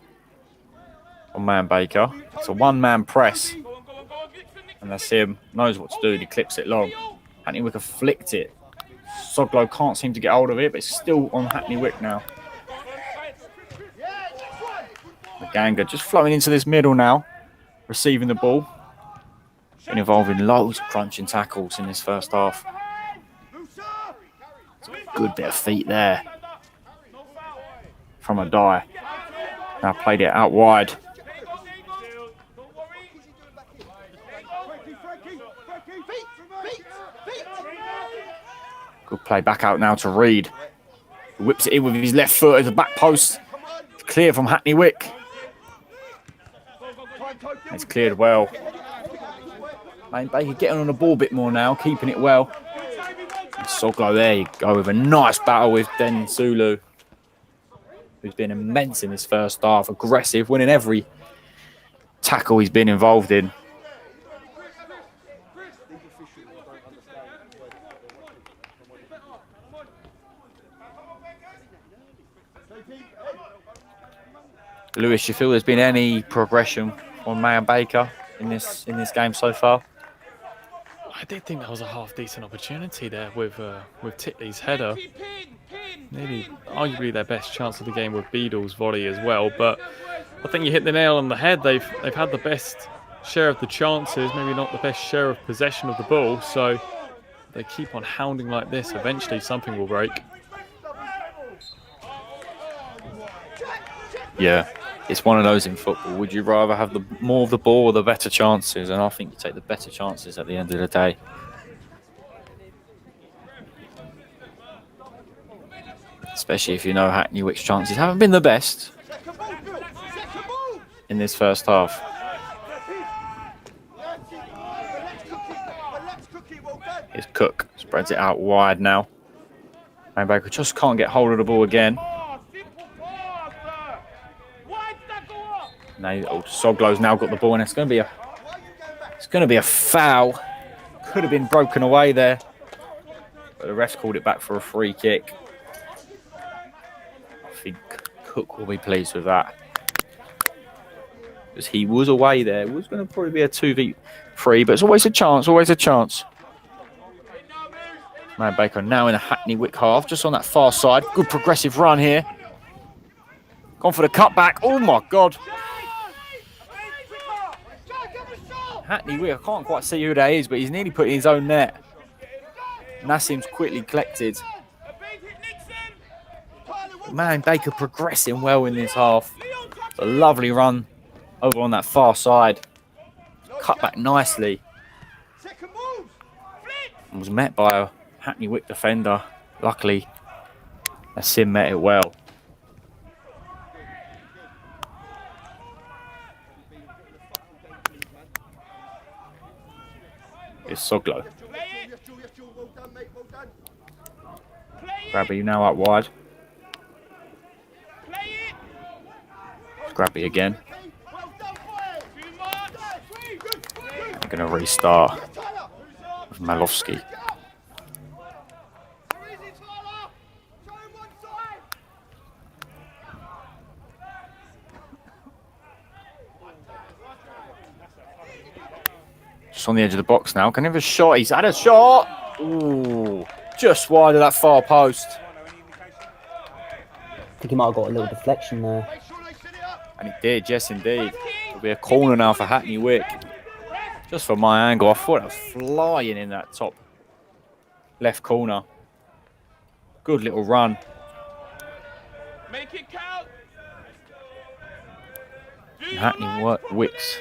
on Man Baker. It's a one-man press. And that's him. Knows what to do. He clips it long. Hackney Wick have flicked it. Soglo can't seem to get hold of it, but it's still on Hackney Wick now. Maganga just flowing into this middle now. Receiving the ball. Been involved in loads of crunching tackles in this first half. It's a good bit of feet there. From a die. Now played it out wide. Good play back out now to Reed. He whips it in with his left foot at the back post. It's clear from Hackney Wick. It's cleared well. Man Baker getting on the ball a bit more now, keeping it well. And Soglo there, you go with a nice battle with Den Sulu, who's been immense in this first half, aggressive, winning every tackle he's been involved in. Lewis, you feel there's been any progression on Mayan Baker in this game so far? I did think that was a half decent opportunity there with Titley's header. Maybe arguably their best chance of the game with Beadle's volley as well. But I think you hit the nail on the head. They've had the best share of the chances, maybe not the best share of possession of the ball. So they keep on hounding like this. Eventually something will break. Yeah, it's one of those in football. Would you rather have the more of the ball or the better chances? And I think you take the better chances at the end of the day. Especially if you know Hackney Wick's chances haven't been the best in this first half. Here's Cook, spreads it out wide now. Mayan Baker just can't get hold of the ball again. Now Soglow's now got the ball, and it's going to be a foul. Could have been broken away there, but the refs called it back for a free kick. I think Cook will be pleased with that, because he was away there. It was going to probably be a 2v3, but it's always a chance, always a chance. Mayan Baker now in the Hackney Wick half, just on that far side. Good progressive run here. Gone for the cutback. Oh my God. Hackney Wick, I can't quite see who that is, but he's nearly put in his own net. Nassim's quickly collected. Mayan Baker progressing well in this half. It's a lovely run over on that far side. Cut back nicely. And was met by a Hackney Wick defender. Luckily, Nassim met it well. It's Soglo. Grabby now out wide. Grabby again. I'm going to restart with Malowski. Just on the edge of the box now. Can he have a shot? He's had a shot. Ooh, just wide of that far post. I think he might have got a little deflection there. And he did, yes indeed. It'll be a corner now for Hackney Wick. Just from my angle, I thought I was flying in that top left corner. Good little run. Make it count. And Hackney Wick's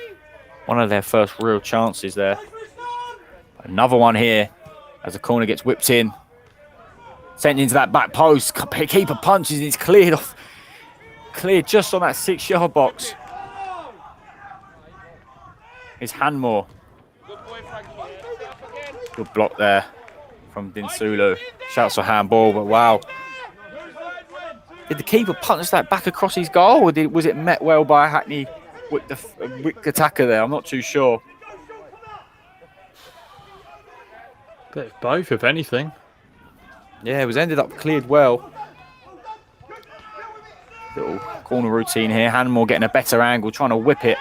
one of their first real chances there. Another one here as the corner gets whipped in. Sent into that back post. Keeper punches and it's cleared off. Cleared just on that 6-yard box. It's Hanmore. Good block there from Dinsulu. Shouts for handball, but wow. Did the keeper punch that back across his goal, or was it met well by a Hackney Wick attacker there? I'm not too sure. Bit of both, if anything. Yeah, it was ended up cleared well. Little corner routine here. Hanmore getting a better angle, trying to whip it.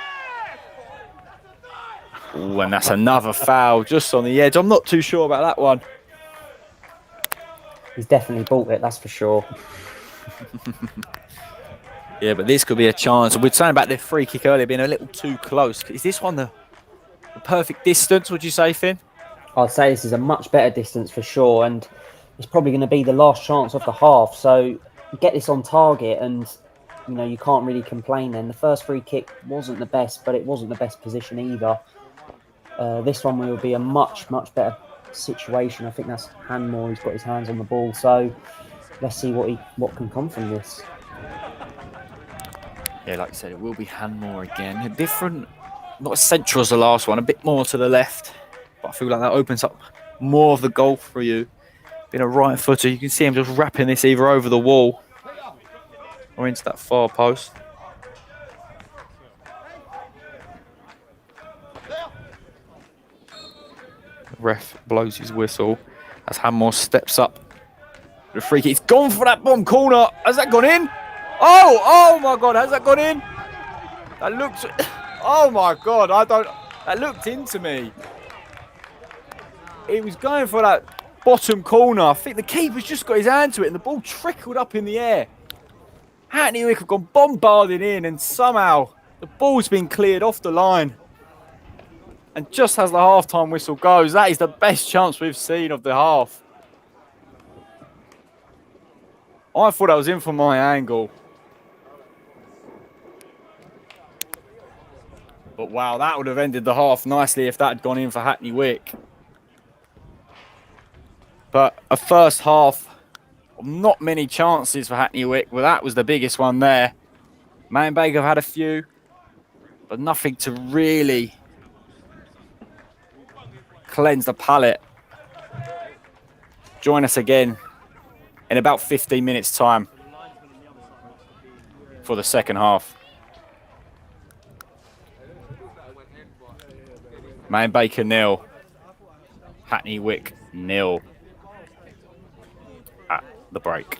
Ooh, and that's another foul just on the edge. I'm not too sure about that one. He's definitely bought it, that's for sure. Yeah, but this could be a chance. We were saying about the free kick earlier being a little too close. Is this one the perfect distance, would you say, Finn? I'd say this is a much better distance for sure, and it's probably going to be the last chance of the half. So you get this on target, and you know you can't really complain. Then the first free kick wasn't the best, but it wasn't the best position either. This one will be a much better situation. I think that's Hanmore. He's got his hands on the ball, so let's see what can come from this. Yeah, like you said, it will be Hanmore again. A different, not as central as the last one, a bit more to the left. But I feel like that opens up more of the goal for you. Being a right footer, you can see him just wrapping this either over the wall or into that far post. The ref blows his whistle as Hanmore steps up. The free kick, it's gone for that bomb corner. Has that gone in? Oh my God, has that gone in? That looked. Oh my God! I don't. That looked into me. He was going for that bottom corner. I think the keeper's just got his hand to it, and the ball trickled up in the air. Hackney Wick have gone bombarded in, and somehow the ball's been cleared off the line. And just as the half-time whistle goes, that is the best chance we've seen of the half. I thought I was in from my angle. But wow, that would have ended the half nicely if that had gone in for Hackney Wick. But a first half, not many chances for Hackney Wick, but that was the biggest one there. Man Baker have had a few, but nothing to really cleanse the palate. Join us again in about 15 minutes' time for the second half. Man Baker 0, Hackney Wick 0 at the break.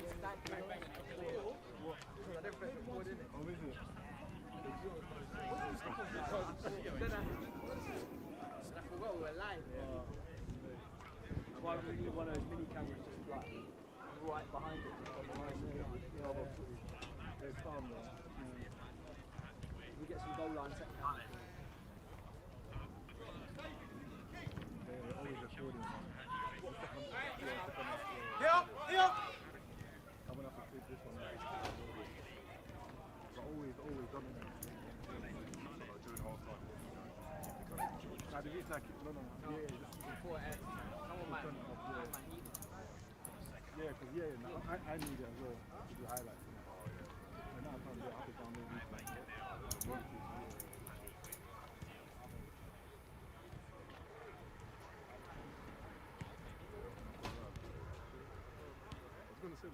I need it as well to do highlights. And now I can't do it. I have to download replay. I was going to say,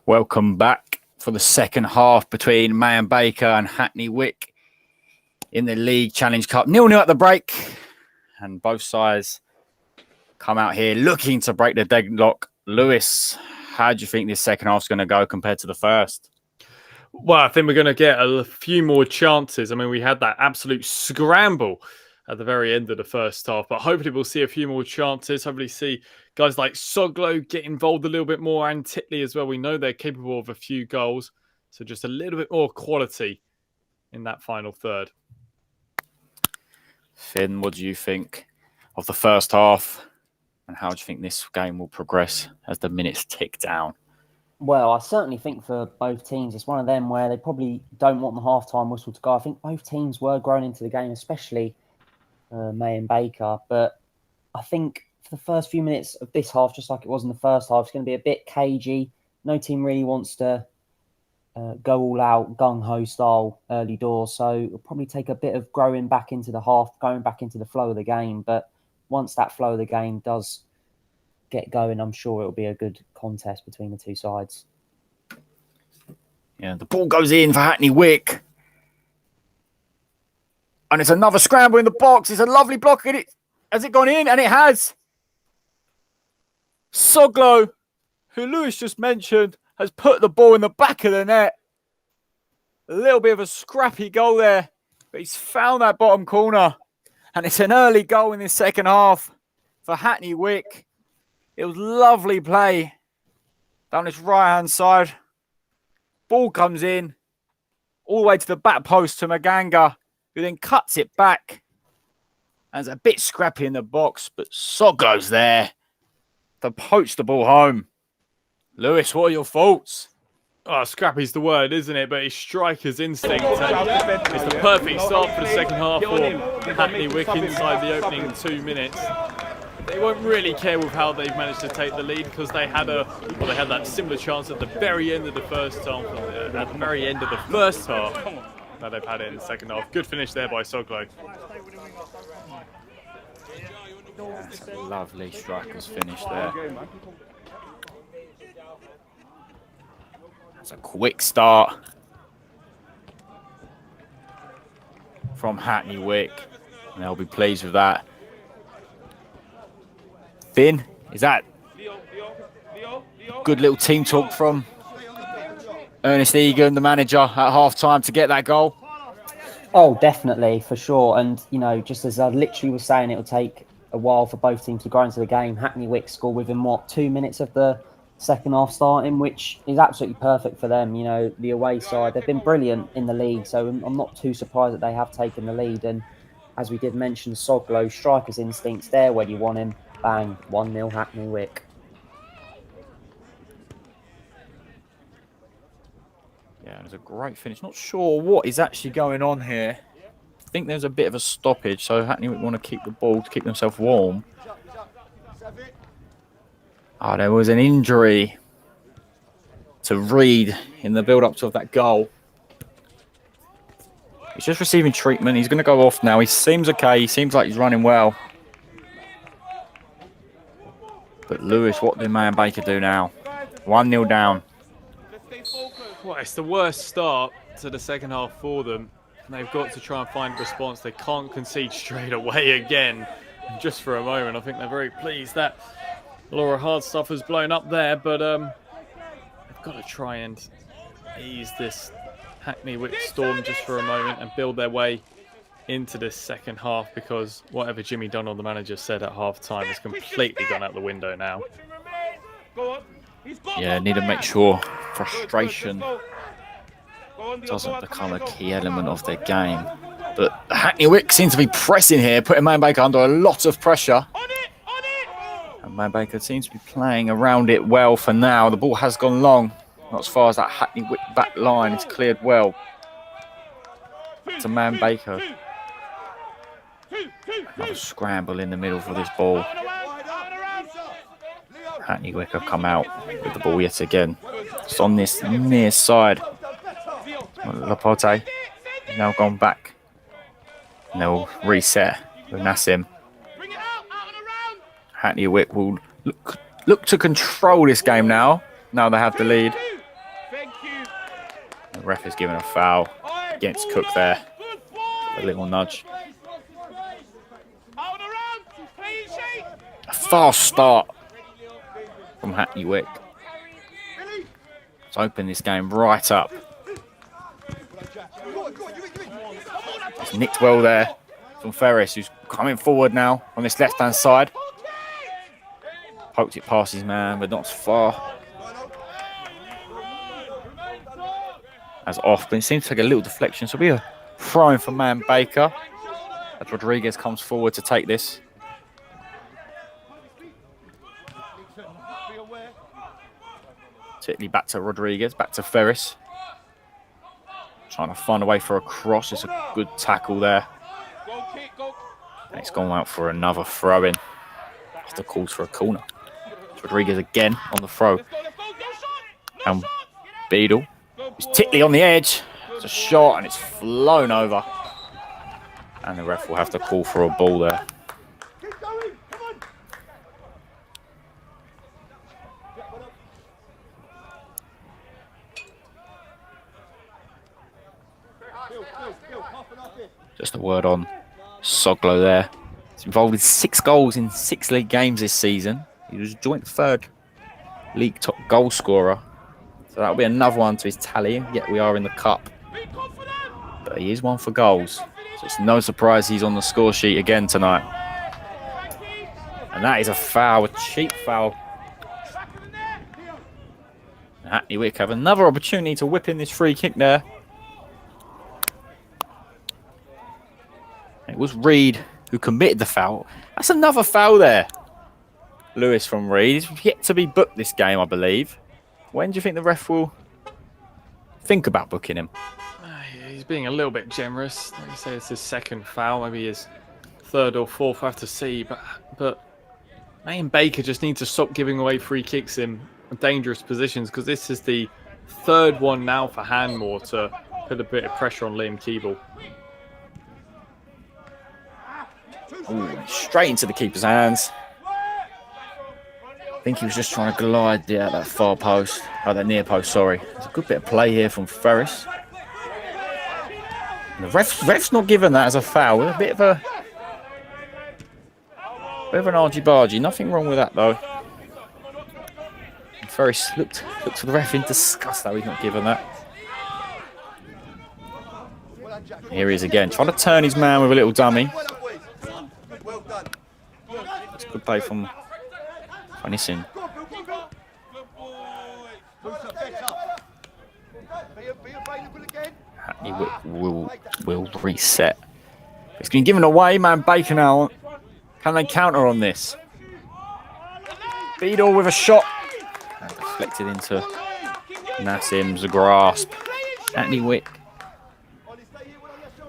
Welcome back for the second half between May and Baker and Hackney Wick in the League Challenge Cup. 0-0 at the break, and both sides come out here looking to break the deadlock. Lewis, how do you think this second half is going to go compared to the first? Well, I think we're going to get a few more chances. I mean, we had that absolute scramble at the very end of the first half, but hopefully we'll see a few more chances. Hopefully see guys like Soglo get involved a little bit more, and Titley as well. We know they're capable of a few goals, so just a little bit more quality in that final third. Finn, what do you think of the first half, and how do you think this game will progress as the minutes tick down? Well, I certainly think for both teams, it's one of them where they probably don't want the half-time whistle to go. I think both teams were grown into the game, especially May and Baker. But I think for the first few minutes of this half, just like it was in the first half, it's going to be a bit cagey. No team really wants to go all out, gung-ho style early doors. So it'll probably take a bit of growing back into the half, going back into the flow of the game. But once that flow of the game does get going, I'm sure it'll be a good contest between the two sides. Yeah, the ball goes in for Hackney Wick. And it's another scramble in the box. It's a lovely block. Has it gone in? And it has. Soglo, who Lewis just mentioned, has put the ball in the back of the net. A little bit of a scrappy goal there, but he's found that bottom corner. And it's an early goal in this second half for Hackney Wick. It was lovely play down this right-hand side. Ball comes in all the way to the back post to Maganga, who then cuts it back. And it's a bit scrappy in the box, but Soglo's there to poach the ball home. Lewis, what are your thoughts? Oh, scrappy's the word, isn't it? But his striker's instinct. It's the perfect start for the second half for Hackney Wick inside the opening 2 minutes. They won't really care with how they've managed to take the lead, because they had that similar chance at the very end of the first half. At the very end of the first half, that they've had it in the second half. Good finish there by Soglo. That's a lovely striker's finish there. That's a quick start from Hackney Wick, and they'll be pleased with that. Finn, is that good little team talk from Ernest Egan, the manager, at half-time to get that goal? Oh, definitely, for sure. And, you know, just as I literally was saying, it'll take a while for both teams to grow into the game. Hackney Wick scored within, 2 minutes of the second half starting, which is absolutely perfect for them. You know, the away side, they've been brilliant in the league, so I'm not too surprised that they have taken the lead. And as we did mention, Soglo, striker's instincts there when you want him. Bang, 1-0 Hackney Wick. Yeah, it was a great finish. Not sure what is actually going on here. I think there's a bit of a stoppage, so Hackney Wick want to keep the ball to keep themselves warm. Oh, there was an injury to Reed in the build-up to that goal. He's just receiving treatment. He's going to go off now. He seems okay. He seems like he's running well. But Lewis, what did Mayan Baker do now? 1-0 down. Well, it's the worst start to the second half for them. They've got to try and find a response. They can't concede straight away again. And just for a moment, I think they're very pleased that Laura Hardstuff has blown up there, but they've got to try and ease this Hackney Wick storm just for a moment and build their way into this second half, because whatever Jimmy Donald, the manager, said at half-time has completely gone out the window now. Yeah, need to make sure frustration doesn't become a key element of their game. But Hackney Wick seems to be pressing here, putting Mayan Baker under a lot of pressure. And Mayan Baker seems to be playing around it well for now. The ball has gone long. Not as far as that Hackney Wick back line is cleared well. To Mayan Baker. Another scramble in the middle for this ball. Hackney Wick have come out with the ball yet again. It's on this near side. Lapote now gone back. And they'll reset with Nassim. Hackney Wick will look to control this game now. Now they have the lead. The ref is giving a foul against Cook there. A little nudge. A fast start from Hackney Wick. Let's open this game right up. It's nicked well there from Ferris, who's coming forward now on this left-hand side. Poked it past his man, but not as far as off. But it seems to take a little deflection. So we're throwing for Mayan Baker as Rodriguez comes forward to take this. Particularly back to Rodriguez, back to Ferris. Trying to find a way for a cross. It's a good tackle there. And it's gone out for another throw-in. After calls for a corner. Rodriguez again on the throw. And Beadle is Titley on the edge. It's a shot and it's flown over. And the ref will have to call for a ball there. Just a word on Soglo there. He's involved in 6 goals in 6 league games this season. He was joint 3rd league top goal scorer. So that'll be another one to his tally. Yet we are in the cup. But he is one for goals. So it's no surprise he's on the score sheet again tonight. And that is a foul, a cheap foul. Hackney Wick have another opportunity to whip in this free kick there. It was Reed who committed the foul. That's another foul there. Lewis from Reed. He's yet to be booked this game, I believe. When do you think the ref will think about booking him? He's being a little bit generous. Let me say it's his 2nd foul, maybe his 3rd or 4th. I have to see. But Mayan Baker just needs to stop giving away free kicks in dangerous positions, because this is the 3rd one now for Hanmore to put a bit of pressure on Liam Keeble. Ooh, straight into the keeper's hands. I think he was just trying to glide that far post, that near post, sorry. There's a good bit of play here from Ferris. And the ref's not given that as a foul. A bit of an argy-bargy. Nothing wrong with that, though. And Ferris looked for the ref in disgust, though. He's not given that. Here he is again, trying to turn his man with a little dummy. It's good play from Nissin. Hackney Wick will reset. It's been given away, man. Baker now. Can they counter on this? Beadle with a shot. And deflected into Nassim's grasp. Hackney Wick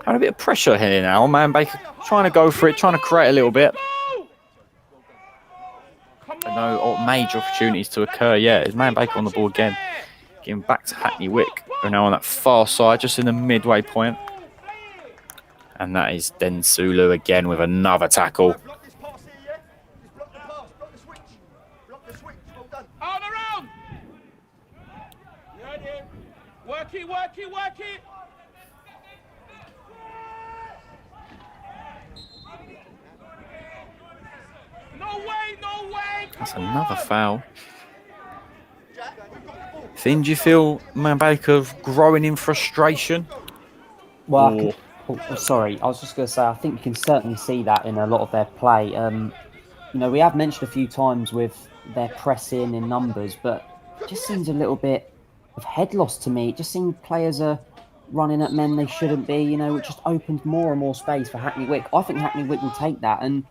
having a bit of pressure here now. Man Baker trying to go for it, trying to create a little bit. But no major opportunities to occur yet. Is Man Baker on the board again? Getting back to Hackney Wick. We're now on that far side, just in the midway point. And that is Densulu again with another tackle. Block this pass here, yeah? Just block the pass, block the switch. Block the switch, well done. On around! You heard him. Work it, work it, work it! No way, no way! That's another foul. Finn, do you feel Man Baker growing in frustration? Well, sorry, I was just going to say, I think you can certainly see that in a lot of their play. You know, we have mentioned a few times with their pressing in numbers, but it just seems a little bit of head loss to me. It just seems players are running at men they shouldn't be, you know, it just opened more and more space for Hackney Wick. I think Hackney Wick will take that, and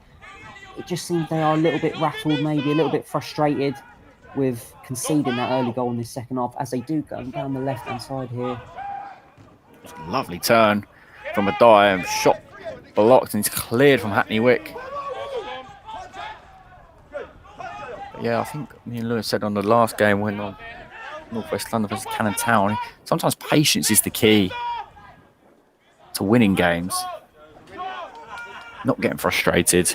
it just seems they are a little bit rattled, maybe a little bit frustrated with conceding that early goal in this second half, as they do go down the left-hand side here. Lovely turn from a dive, shot blocked, and it's cleared from Hackney Wick. But yeah, I think me and Lewis said on the last game when on North West London versus Cannon Town, sometimes patience is the key to winning games. Not getting frustrated,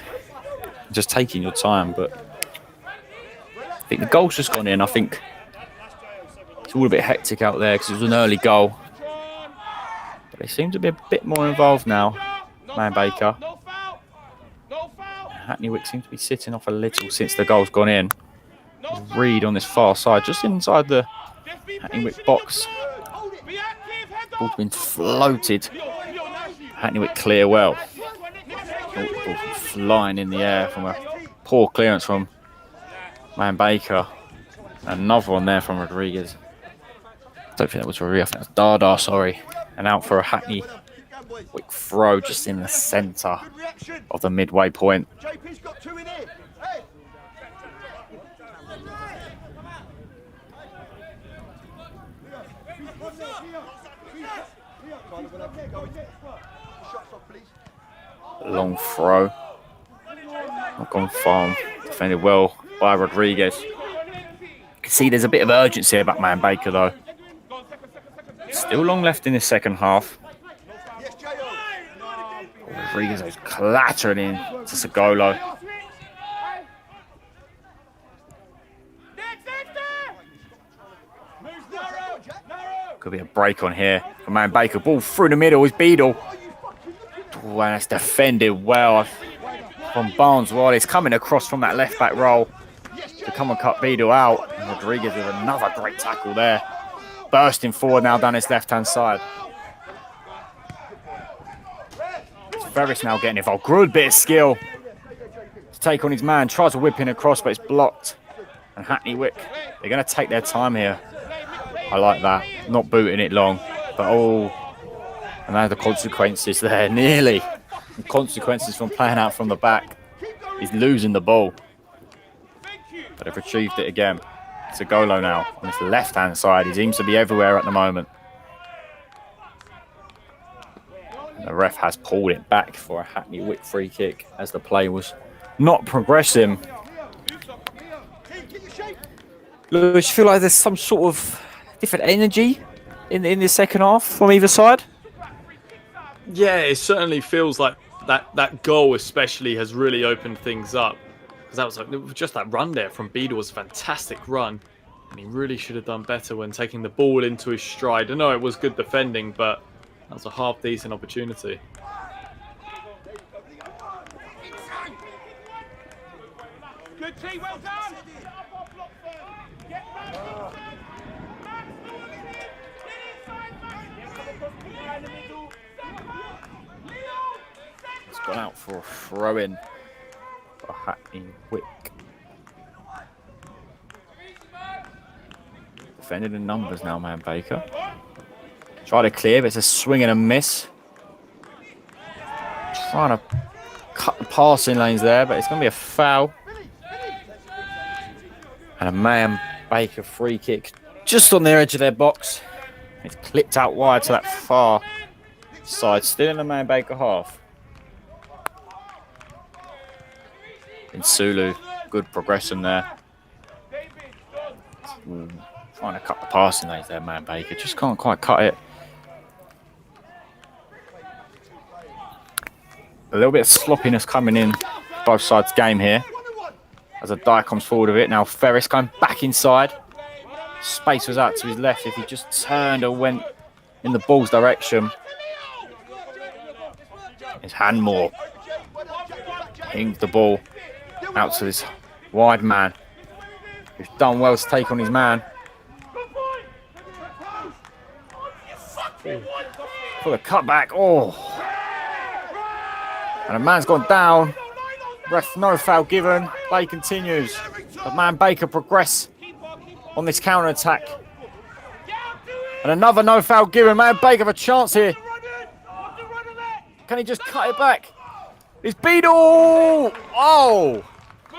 just taking your time. But I think the goal's just gone in. I think it's all a bit hectic out there because it was an early goal. But they seem to be a bit more involved now, Man Baker. Hackney Wick seems to be sitting off a little since the goal's gone in. There's Reed on this far side, just inside the Hackney Wick box. Ball's been floated. Hackney Wick clear well. Ball flying in the air from a poor clearance from Man Baker. Another one there from Rodriguez. I don't think that was Rodriguez, I think that was Dada, sorry. And out for a Hackney Wick throw just in the centre of the midway point. JP's got two in here. Hey! Long throw. Not gone far. Defended well by Rodriguez. You can see there's a bit of urgency about Man Baker though. Still long left in the second half. Rodriguez is clattering in to Segolo. Could be a break on here for Man Baker. Ball through the middle is Beadle. Oh, and it's defended well from Barnes. Well, it's coming across from that left back roll to come and cut Beadle out. And Rodriguez with another great tackle there. Bursting forward now down his left hand side. Ferris now getting involved. Good bit of skill to take on his man. Tries to whip in across, but it's blocked. And Hackney Wick, they're going to take their time here. I like that. Not booting it long. But and now the consequences there. Nearly. The consequences from playing out from the back. He's losing the ball. But they've retrieved it again. It's a Segolo now on his left hand side. He seems to be everywhere at the moment. And the ref has pulled it back for a Hackney Wick free kick as the play was not progressing. Lewis, you feel like there's some sort of different energy in the second half from either side? Yeah, it certainly feels like that goal especially has really opened things up. Because that was like, just that run there from Beadle was a fantastic run. And he really should have done better when taking the ball into his stride. I know it was good defending, but that was a half-decent opportunity. Good team, well done! It's gone out for a throw-in for Hackney Wick. Defended in numbers now, Man Baker. Try to clear, but it's a swing and a miss. Trying to cut the passing lanes there, but it's going to be a foul. And a man Baker free kick just on the edge of their box. It's clipped out wide to that far side, still in the man Baker half. In Sulu, good progression there. Trying to cut the passing lanes there, man Baker. Just can't quite cut it. A little bit of sloppiness coming in both sides' game here. As a Dye comes forward with it. Now Ferris going back inside. Space was out to his left. If he just turned and went in the ball's direction. It's Hanmore. Pinged the ball out to this wide man. Who's done well to take on his man. For the cutback. Oh. And a man's gone down. Ref, no foul given. Play continues. The man Baker progress on this counter-attack. And another no foul given. Man Baker have a chance here. Can he just cut it back? It's Beadle! Oh!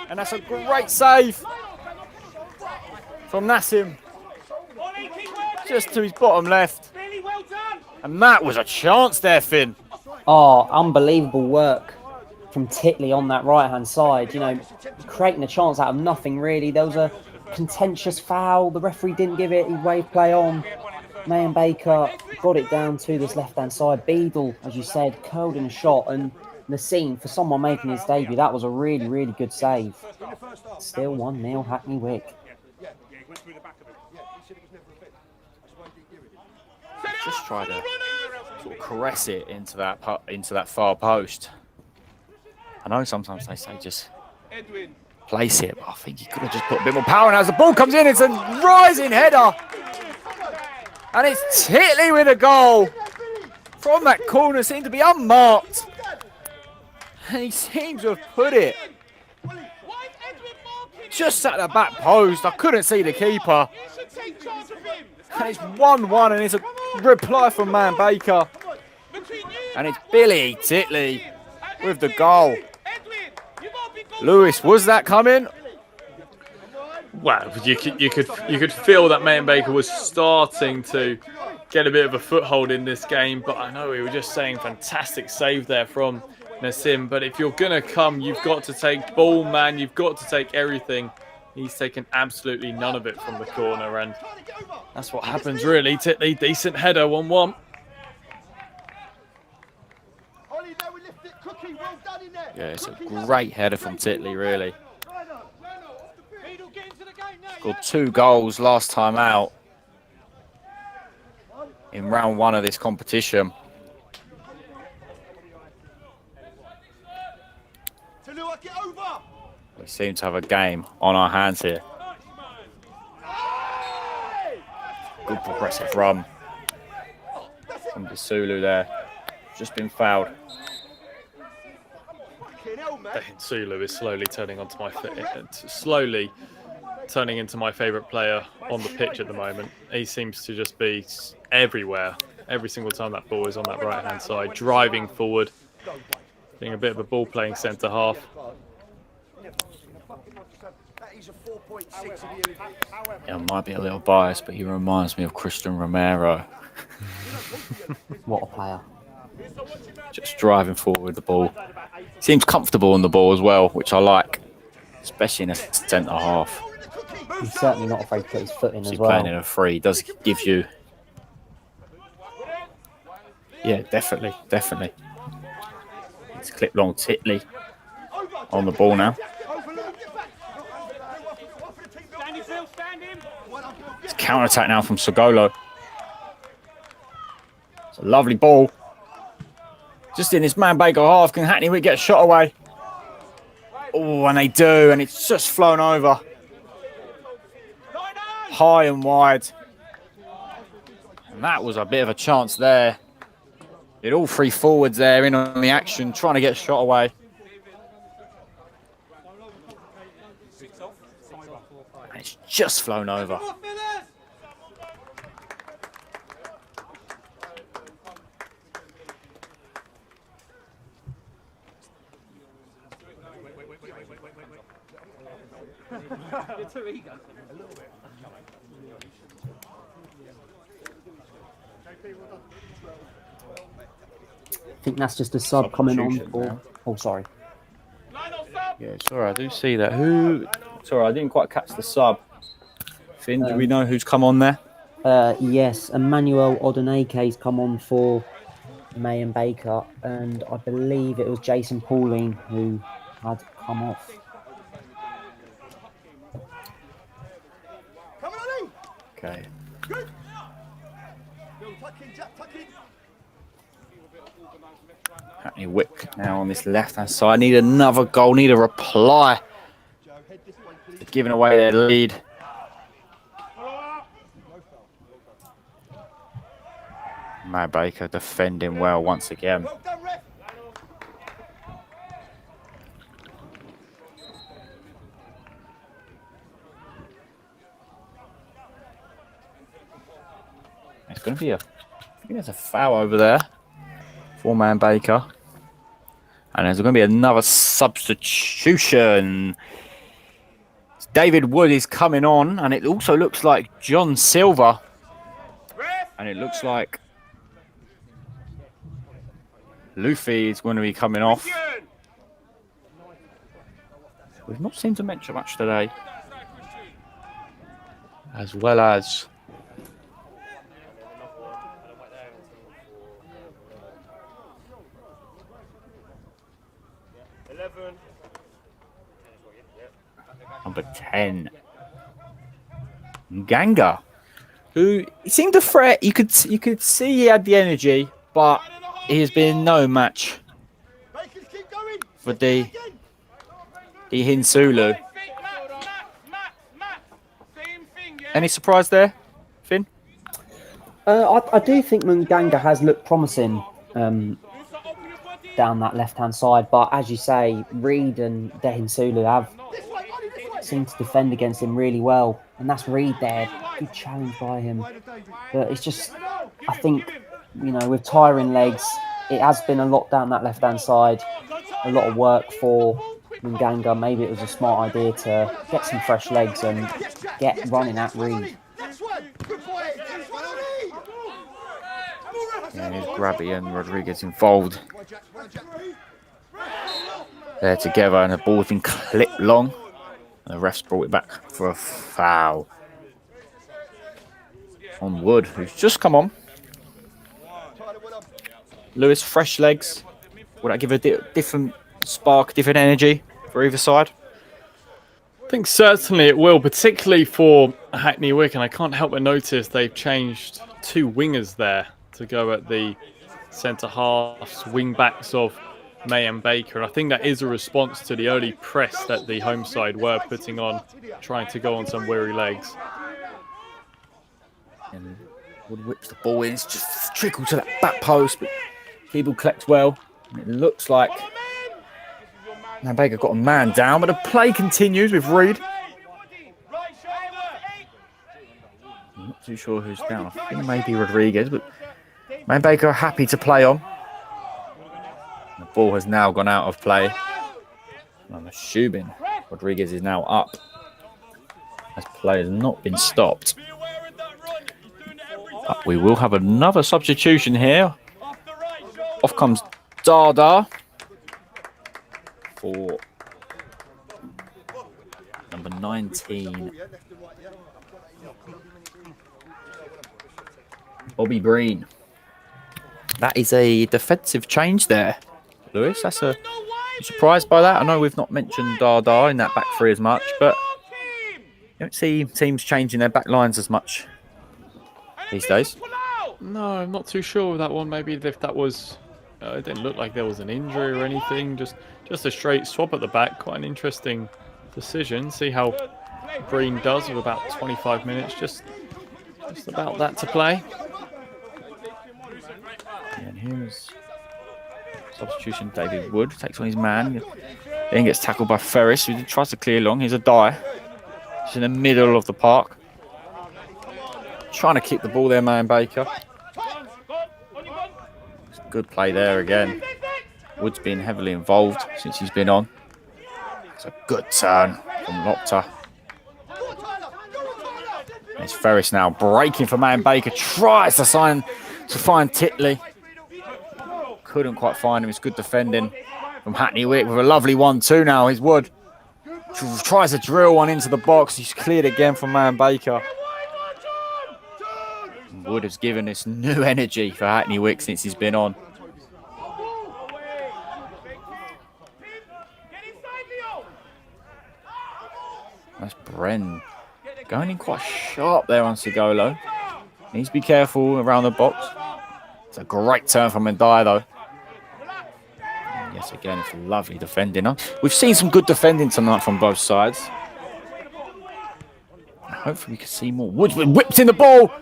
And that's a great save from Nassim. Just to his bottom left. And that was a chance there, Finn. Oh, unbelievable work from Titley on that right-hand side. You know, creating a chance out of nothing, really. There was a contentious foul. The referee didn't give it. He waved play on. Mayan Baker got it down to this left-hand side. Beadle, as you said, curled in a shot. And Nassim, for someone making his debut, that was a really, really good save. Still 1-0 Hackney Wick. Just try to sort of caress it into that far post. I know sometimes they say just place it, but I think he could have just put a bit more power. And as the ball comes in, it's a rising header. And it's Titley with a goal. From that corner, seemed to be unmarked. And he seems to have put it just at the back post. I couldn't see the keeper. And it's 1-1, and it's a reply from Man Baker. And it's Billy Titley with the goal. Lewis, was that coming? Well, you could feel that Man Baker was starting to get a bit of a foothold in this game, but I know we were just saying fantastic save there from Nassim. But if you're gonna come, you've got to take ball, man. You've got to take everything. He's taken absolutely none of it from the corner, and that's what happens, really. Titley, decent header, 1-1. Yeah, it's a great header from Titley, really. Scored 2 goals last time out in round 1 of this competition. We seem to have a game on our hands here. Good progressive run from Sulu there. Just been fouled. Sulu is slowly turning into my favourite player on the pitch at the moment. He seems to just be everywhere. Every single time that ball is on that right-hand side, driving forward, being a bit of a ball-playing centre half. Yeah, I might be a little biased, but he reminds me of Christian Romero. What a player. Just driving forward with the ball. Seems comfortable on the ball as well, which I like, especially in a centre half. He's certainly not afraid to put his foot in as He's well. playing in a free. Does give you... Yeah, definitely. It's clipped long. Titley on the ball now. It's counter-attack now from Sogolo. It's a lovely ball. Just in this Man Baker half. Can Hackney Wick get a shot away? Oh, and they do. And it's just flown over. High and wide. And that was a bit of a chance there. It all 3 forwards there in on the action, trying to get a shot away. And it's just flown over. I think that's just a sub coming on for. Oh, sorry. Yeah, sorry, I do see that. Sorry, I didn't quite catch the sub. Finn, do we know who's come on there? Yes, Emmanuel Odonake's come on for May and Baker, and I believe it was Jason Pauline who had come off. Come on, Lee. Okay. Good. Tuck in, Jack, tuck in. Hackney Wick now on this left-hand side. Need another goal, need a reply. Joe, head this way, please. They're giving away their lead. Matt Baker defending well once again. Well done, ref. It's going to be I think there's a foul over there for Man Baker. And there's going to be another substitution. David Wood is coming on, and it also looks like John Silver. And it looks like Luffy is going to be coming off. We've not seemed to mention much today. As well as... number 10, Ganga, who seemed to threat. You could see he had the energy, but he has been no match for the Hinsulu. Any surprise there, Finn? I do think Munganga has looked promising down that left-hand side, but as you say, Reed and Dehinsulu have seemed to defend against him really well, and that's Reed there. Good challenge by him, but it's just, I think, you know, with tiring legs, it has been a lot down that left-hand side, a lot of work for Munganga. Maybe it was a smart idea to get some fresh legs and get running at Reed. Yeah, here's Grabby and Rodriguez involved there together, and the ball's been clipped long. And the ref's brought it back for a foul on Wood, who's just come on. Lewis, fresh legs. Would that give a different spark, different energy for either side? I think certainly it will, particularly for Hackney Wick, and I can't help but notice they've changed two wingers there to go at the centre halves, wing backs of May and Baker, and I think that is a response to the early press that the home side were putting on, trying to go on some weary legs. And Wood whips the ball in, it's just trickled to that back post, but people collect well. And it looks like May Baker got a man down, but the play continues with Reed. I'm not too sure who's down. I think maybe Rodriguez, but May Baker are happy to play on. The ball has now gone out of play. I'm assuming Rodriguez is now up, as play has not been stopped. But we will have another substitution here. Off comes Dada for number 19, Bobby Breen. That is a defensive change there, Lewis. I'm surprised by that. I know we've not mentioned Dada in that back three as much, but you don't see teams changing their back lines as much these days. No, I'm not too sure with that one. Maybe if that was, it didn't look like there was an injury or anything. Just a straight swap at the back. Quite an interesting decision. See how Breen does with about 25 minutes. Just about that to play. And here's substitution. David Wood takes on his man. Then gets tackled by Ferris, who tries to clear long. Here's a die. It's in the middle of the park. Trying to keep the ball there, man Baker. Good play there again. Wood's been heavily involved since he's been on. It's a good turn from Lopta. It's Ferris now breaking for Man Baker. Tries to find Titley. Couldn't quite find him. It's good defending from Hackney Wick with a lovely 1-2 now. He's Wood. Tries to drill one into the box. He's cleared again from Man Baker. Wood has given us new energy for Hackney Wick since he's been on. That's Bren going in quite sharp there on Sigolo. Needs to be careful around the box. It's a great turn from Mendai though. And yes, again, it's lovely defending. We've seen some good defending tonight from both sides. Hopefully we can see more. Woods whipped in the ball.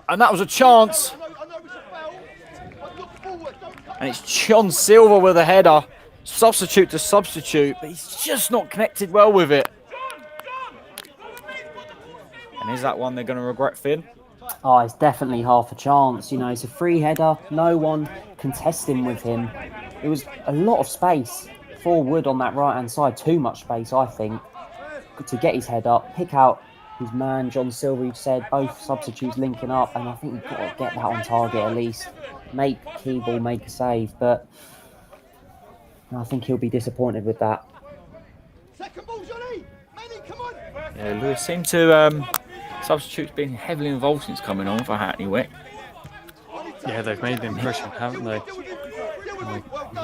And that was a chance. And it's John Silver with a header. Substitute to substitute, but he's just not connected well with it. And is that one they're going to regret, Finn? Oh, it's definitely half a chance. You know, it's a free header. No one contesting with him. It was a lot of space for Wood on that right-hand side. Too much space, I think, to get his head up, pick out his man, John Silver, who said both substitutes linking up, and I think you've got to get that on target at least. Make Keeble make a save, but I think he'll be disappointed with that. Second ball, Johnny. Manny, come on. Yeah, Lewis seemed to... substitutes been heavily involved since coming on for Hackney Wick. Yeah, they've made the impression, haven't they?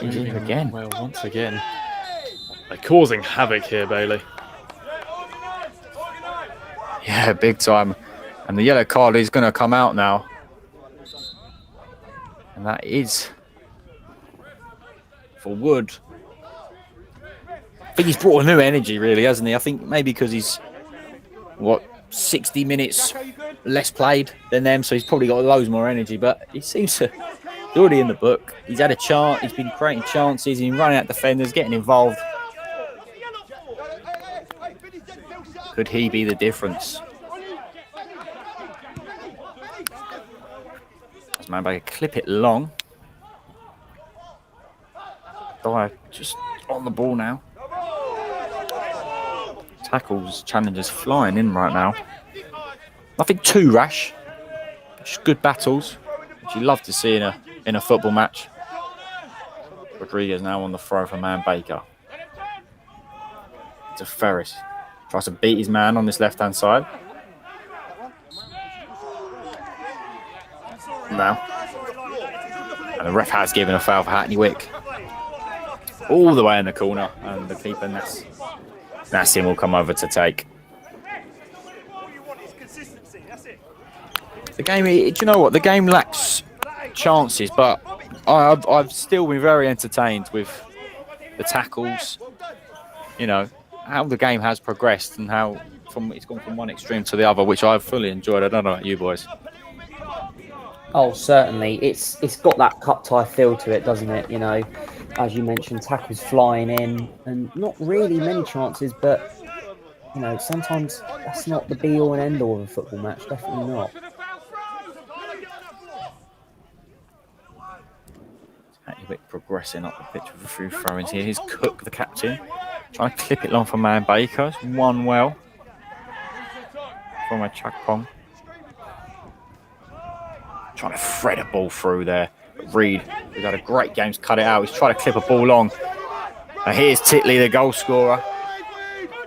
Moving again. Well, once again. They're causing havoc here, Bailey. Yeah, big time. And the yellow card is going to come out now. And that is for Wood. I think he's brought a new energy, really, hasn't he? I think maybe because he's, 60 minutes less played than them, so he's probably got loads more energy, but he seems to, he's already in the book. He's had a chance, he's been creating chances, he's been running at defenders, getting involved. Could he be the difference? As Man Baker clip it long. Dyer just on the ball now. Tackles, challenges flying in right now. Nothing too rash. Just good battles, which you love to see in a football match. Rodriguez now on the throw for Man Baker. To Ferris. Tries to beat his man on this left-hand side. Now. And the ref has given a foul for Hackney Wick. All the way in the corner. And the keeper, Nassim, will come over to take. The game, do you know what? The game lacks chances, but I've still been very entertained with the tackles. You know, how the game has progressed and how it's gone from one extreme to the other, which I've fully enjoyed. I don't know about you boys. Oh, certainly. It's got that cut tie feel to it, doesn't it? You know, as you mentioned, tackles flying in and not really many chances, but, you know, sometimes that's not the be-all and end-all of a football match. Definitely not. Hackney Wick progressing up the pitch with a few throw-ins here. Here's Cook, the captain, trying to clip it long for Man Baker. It's one well from a Chakpong. Trying to thread a ball through there. But Reed, who's had a great game, cut it out. He's trying to clip a ball long. And here's Titley, the goal scorer,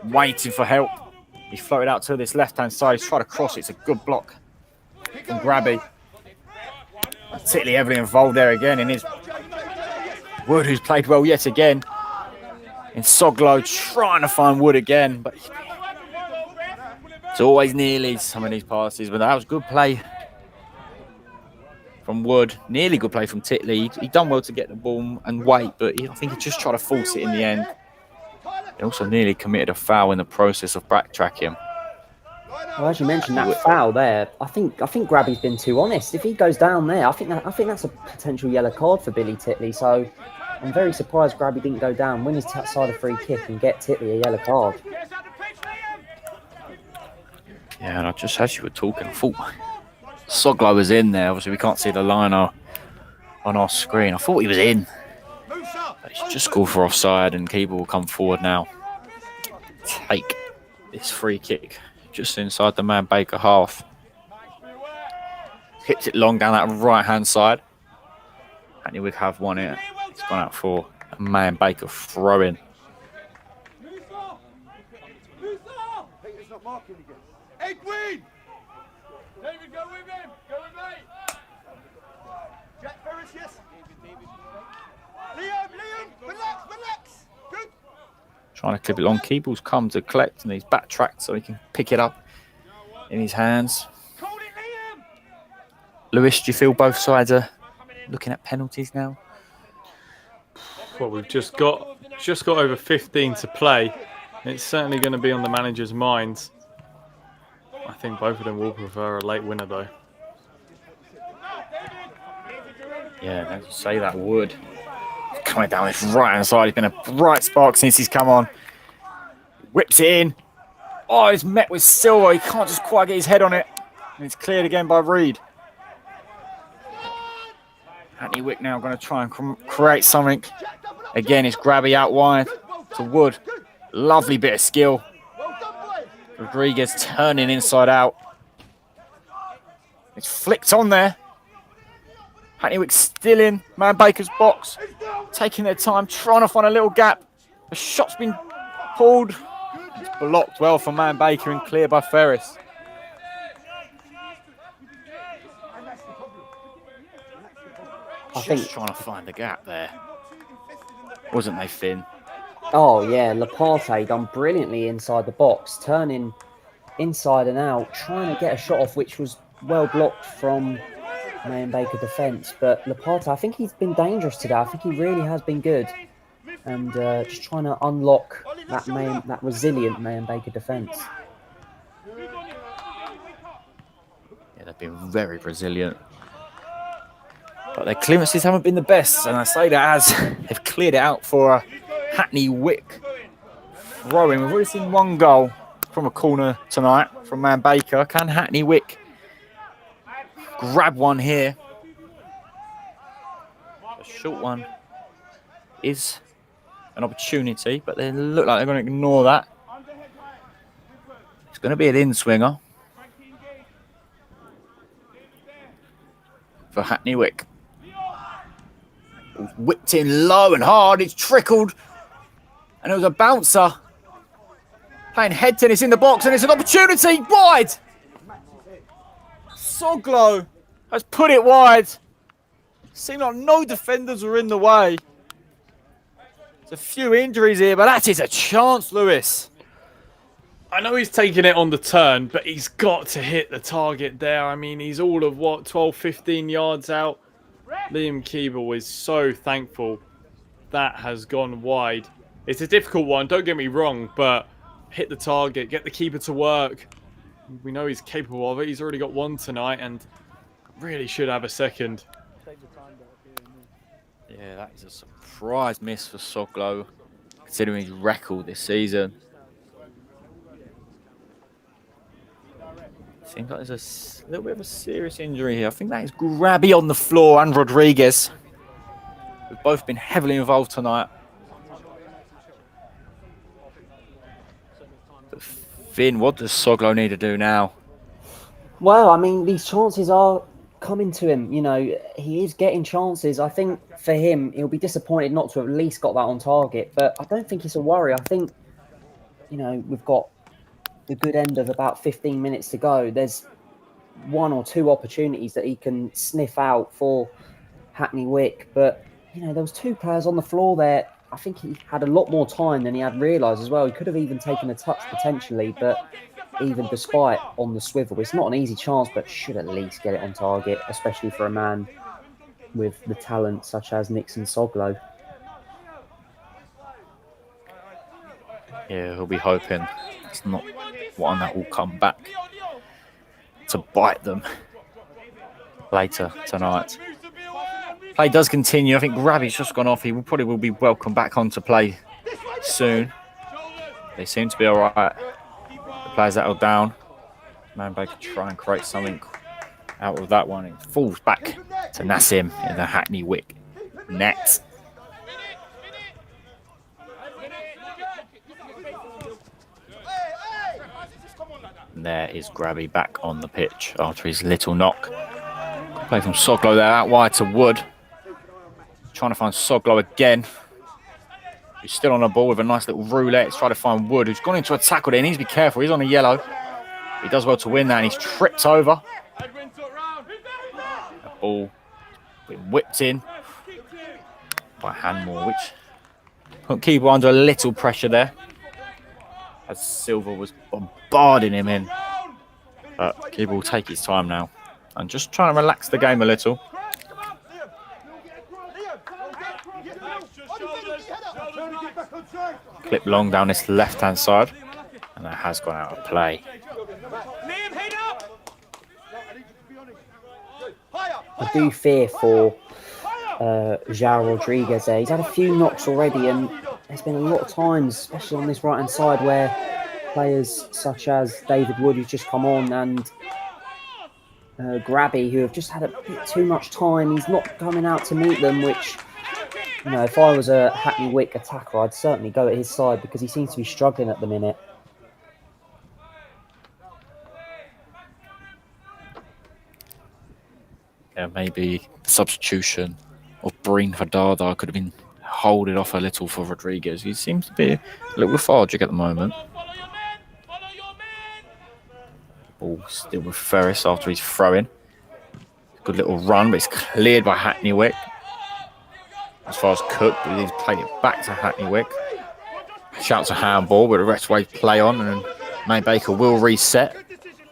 waiting for help. He's floated out to this left-hand side. He's trying to cross it. It's a good block from Grabby. Titley heavily involved there again in his Wood, who's played well yet again. In Soglo, trying to find Wood again, but it's always nearly some of these passes. But that was good play from Wood. Nearly good play from Titley. He done well to get the ball and wait, but I think he just tried to force it in the end. He also nearly committed a foul in the process of backtracking. Well, as you mentioned, that foul there, I think Grabby's been too honest. If he goes down there, I think that's a potential yellow card for Billy Titley. So I'm very surprised Grabby didn't go down, win his side a free kick, and get Titley a yellow card. Yeah, and I just, as you were talking, I thought Soglo was in there. Obviously, we can't see the line on our screen. I thought he was in. But he's just called for offside, and Keeble will come forward now. Take this free kick. just inside the Man Baker half. Hits it long down that right-hand side. Hackney Wick have won it. It's gone out for a Man Baker throw-in. Peter's not marking again. Edwin! David, go with him. Go with mate. Jack Ferris, yes. Liam, relax. Good. Trying to clip it long. Keeble's come to collect and he's backtracked so he can pick it up in his hands. Call it, Liam. Lewis, do you feel both sides are looking at penalties now? Well, we've just got over 15 to play. It's certainly going to be on the manager's minds. I think both of them will prefer a late winner, though. Yeah, as you say, that would. Coming down this right-hand side. He's been a bright spark since he's come on. Whips it in. Oh, he's met with Silver. He can't just quite get his head on it. And it's cleared again by Reed. Hackney Wick now going to try and create something. Again, it's grabby out wide to Wood. Lovely bit of skill. Rodriguez turning inside out. It's flicked on there. Hackney Wick still in Man Baker's box. Taking their time, trying to find a little gap. The shot's been pulled. It's blocked well from Man Baker and cleared by Ferris. Just trying to find the gap there. Wasn't they, Finn? Oh, yeah, Laparte done brilliantly inside the box, turning inside and out, trying to get a shot off, which was well blocked from May and Baker defence. But Laparte, I think he's been dangerous today. I think he really has been good. And just trying to unlock that resilient May and Baker defence. Yeah, they've been very resilient. But their clearances haven't been the best. And I say that as they've cleared it out for a Hackney Wick throw-in. We've already seen one goal from a corner tonight from Man Baker. Can Hackney Wick grab one here? A short one is an opportunity, but they look like they're going to ignore that. It's going to be an in-swinger for Hackney Wick. Whipped in low and hard. It's trickled. And it was a bouncer. Playing head tennis in the box, and it's an opportunity wide. Soglo has put it wide. Seemed like no defenders were in the way. There's a few injuries here, but that is a chance, Lewis. I know he's taking it on the turn, but he's got to hit the target there. I mean, he's all of, 12, 15 yards out. Liam Keeble is so thankful that has gone wide. It's a difficult one, don't get me wrong, but hit the target, get the keeper to work. We know he's capable of it. He's already got one tonight and really should have a second. Yeah, that is a surprise miss for Soglo, considering his record this season. Seems like there's a little bit of a serious injury here. I think that is Grabby on the floor and Rodriguez. We've both been heavily involved tonight. But Finn, what does Soglo need to do now? Well, I mean, these chances are coming to him. You know, he is getting chances. I think for him, he'll be disappointed not to have at least got that on target. But I don't think it's a worry. I think, you know, we've got the good end of about 15 minutes to go. There's one or two opportunities that he can sniff out for Hackney Wick. But, you know, there was two players on the floor there. I think he had a lot more time than he had realised as well. He could have even taken a touch potentially, but even despite on the swivel, it's not an easy chance, but should at least get it on target, especially for a man with the talent such as Nixon Soglo. Yeah, he'll be hoping it's not one that will come back to bite them later tonight. Play does continue. I think Grabby's just gone off. He probably will be welcome back onto play soon. They seem to be all right. The players settled down. Man Baker try and create something out of that one. It falls back to Nassim in the Hackney Wick net. And there is Grabby back on the pitch after his little knock. Play from Soglo there, out wide to Wood. Trying to find Soglo again. He's still on the ball with a nice little roulette. He's trying to find Wood, who's gone into a tackle there. He needs to be careful. He's on a yellow. He does well to win that, and he's tripped over. That ball been whipped in by Hanmore, which put Keeble under a little pressure there, as Silver was bombarding him in. But Keeble will take his time now and just trying to relax the game a little. Clip long down this left-hand side, and that has gone out of play. I do fear for João Rodriguez there. He's had a few knocks already, and there's been a lot of times, especially on this right-hand side, where players such as David Wood, who's just come on, and Grabby, who have just had a bit too much time. He's not coming out to meet them, which, you know, if I was a Hackney Wick attacker, I'd certainly go at his side because he seems to be struggling at the minute. Yeah, maybe substitution of Breen for Dada could have been holding off a little for Rodriguez. He seems to be a little lethargic at the moment. Ball still with Ferris after he's throwing. Good little run, but it's cleared by Hackney Wick. As far as Cook, but he's played it back to Hackney Wick. Shouts a handball, but the rest way play on, and May Baker will reset.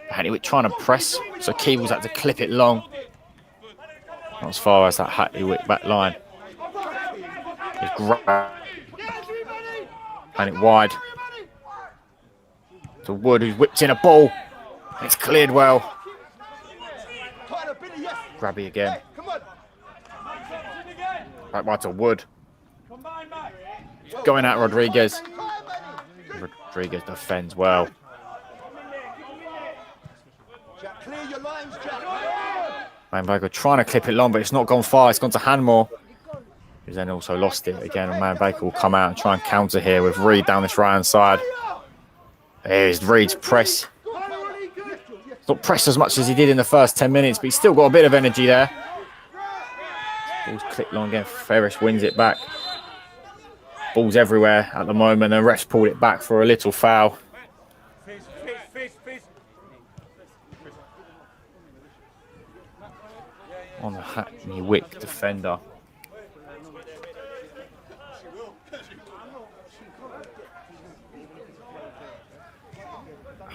Hackney Wick trying to press, so Keebles had to clip it long. Not as far as that Hackney Wick back line. He's playing it wide to Wood, who's whipped in a ball. It's cleared well. Grabby again. Right wide to Wood. Going at Rodriguez. Rodriguez defends well. Manbaker trying to clip it long, but it's not gone far. It's gone to Hanmore, who's then also lost it again. And Manbaker will come out and try and counter here with Reed down this right-hand side. Here's Reed's press. He's not pressed as much as he did in the first 10 minutes, but he's still got a bit of energy there. Ball's clipped long again. Ferris wins it back. Ball's everywhere at the moment. The refs pulled it back for a little foul. On the Hackney Wick defender.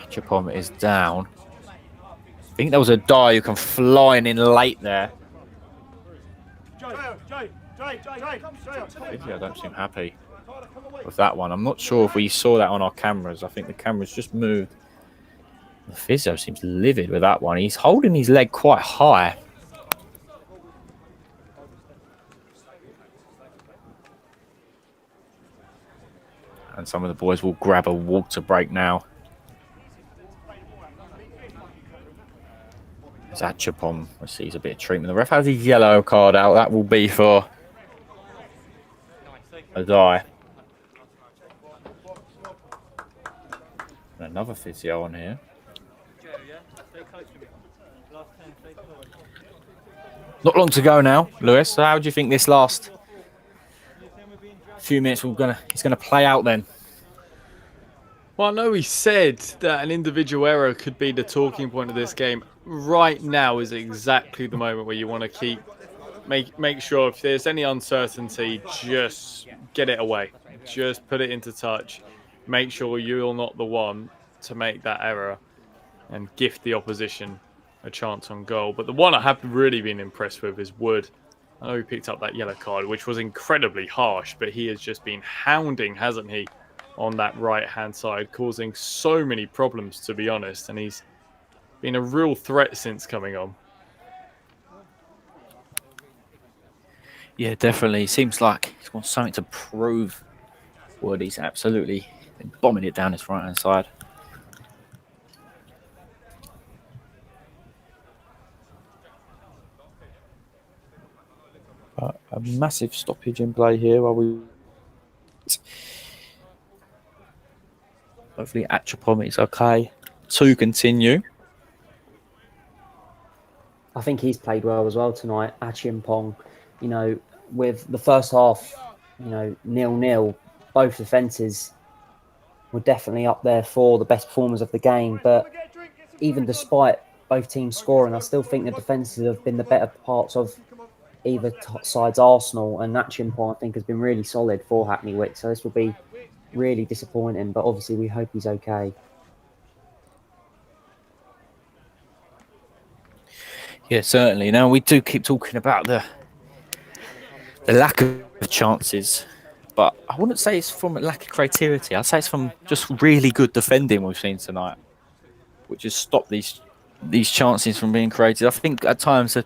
Chipom is down. I think there was a die who come flying in late there. I don't seem happy with that one. I'm not sure if we saw that on our cameras. I think the cameras just moved. The physio seems livid with that one. He's holding his leg quite high. And some of the boys will grab a water break now. Zachapom receives a bit of treatment. The ref has his yellow card out. That will be for a die. And another physio on here. Not long to go now, Lewis. So how do you think this last few minutes it's gonna play out then? Well, I know he said that an individual error could be the talking point of this game. Right now is exactly the moment where you want to make sure if there's any uncertainty, just get it away. Just put it into touch. Make sure you're not the one to make that error and gift the opposition a chance on goal. But the one I have really been impressed with is Wood. I know he picked up that yellow card, which was incredibly harsh, but he has just been hounding, hasn't he, on that right-hand side, causing so many problems, to be honest. And he's been a real threat since coming on. Yeah, definitely. Seems like he's got something to prove. Wood, he's absolutely been bombing it down his right-hand side. A massive stoppage in play here while we... Hopefully Achapom is okay. to continue. I think he's played well as well tonight. Achimpong, with the first half, 0-0, both defences were definitely up there for the best performers of the game. But even despite both teams scoring, I still think the defences have been the better parts of either side's arsenal. And Achimpong, I think, has been really solid for Hackney Wick. So this will be really disappointing. But obviously, we hope he's okay. Yeah, certainly. Now, we do keep talking about the lack of chances, but I wouldn't say it's from a lack of creativity. I'd say it's from just really good defending we've seen tonight, which has stopped these chances from being created. I think at times that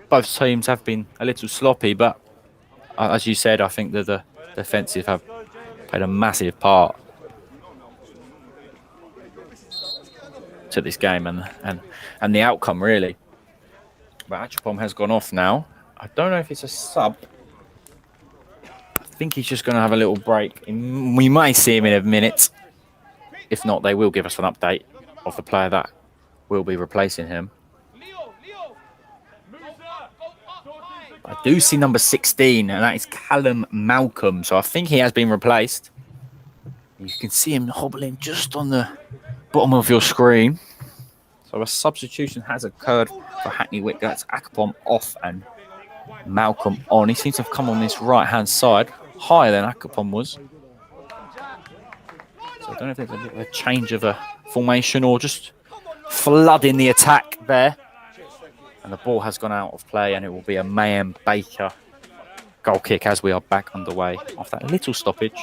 both teams have been a little sloppy, but as you said, I think that the defensive have played a massive part to this game and the outcome, really. But Achapom has gone off now. I don't know if it's a sub. I think he's just going to have a little break. We may see him in a minute. If not, they will give us an update of the player that will be replacing him. I do see number 16, and that is Callum Malcolm. So I think he has been replaced. You can see him hobbling just on the bottom of your screen. So a substitution has occurred for Hackney Wick. That's Akapom off and Malcolm on. He seems to have come on this right-hand side, higher than Akapom was. So I don't know if there's a bit of a change of a formation or just flooding the attack there. And the ball has gone out of play, and it will be a Mayhem Baker goal kick as we are back underway after that little stoppage.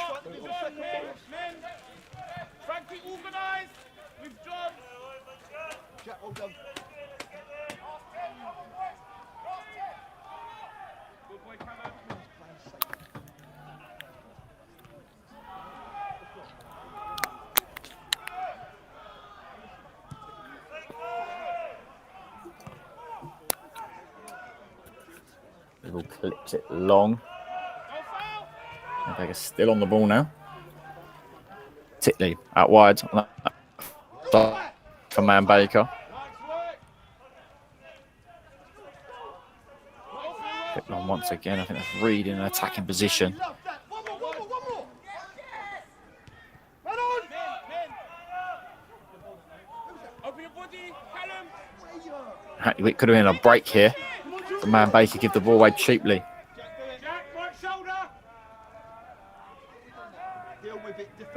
Little clips it long. Baker's still on the ball now. Titley out wide for Man Baker. Bit long once again. I think that's Reed in an attacking position. Hackney Wick could have been a break here. The Man Baker give the ball away cheaply.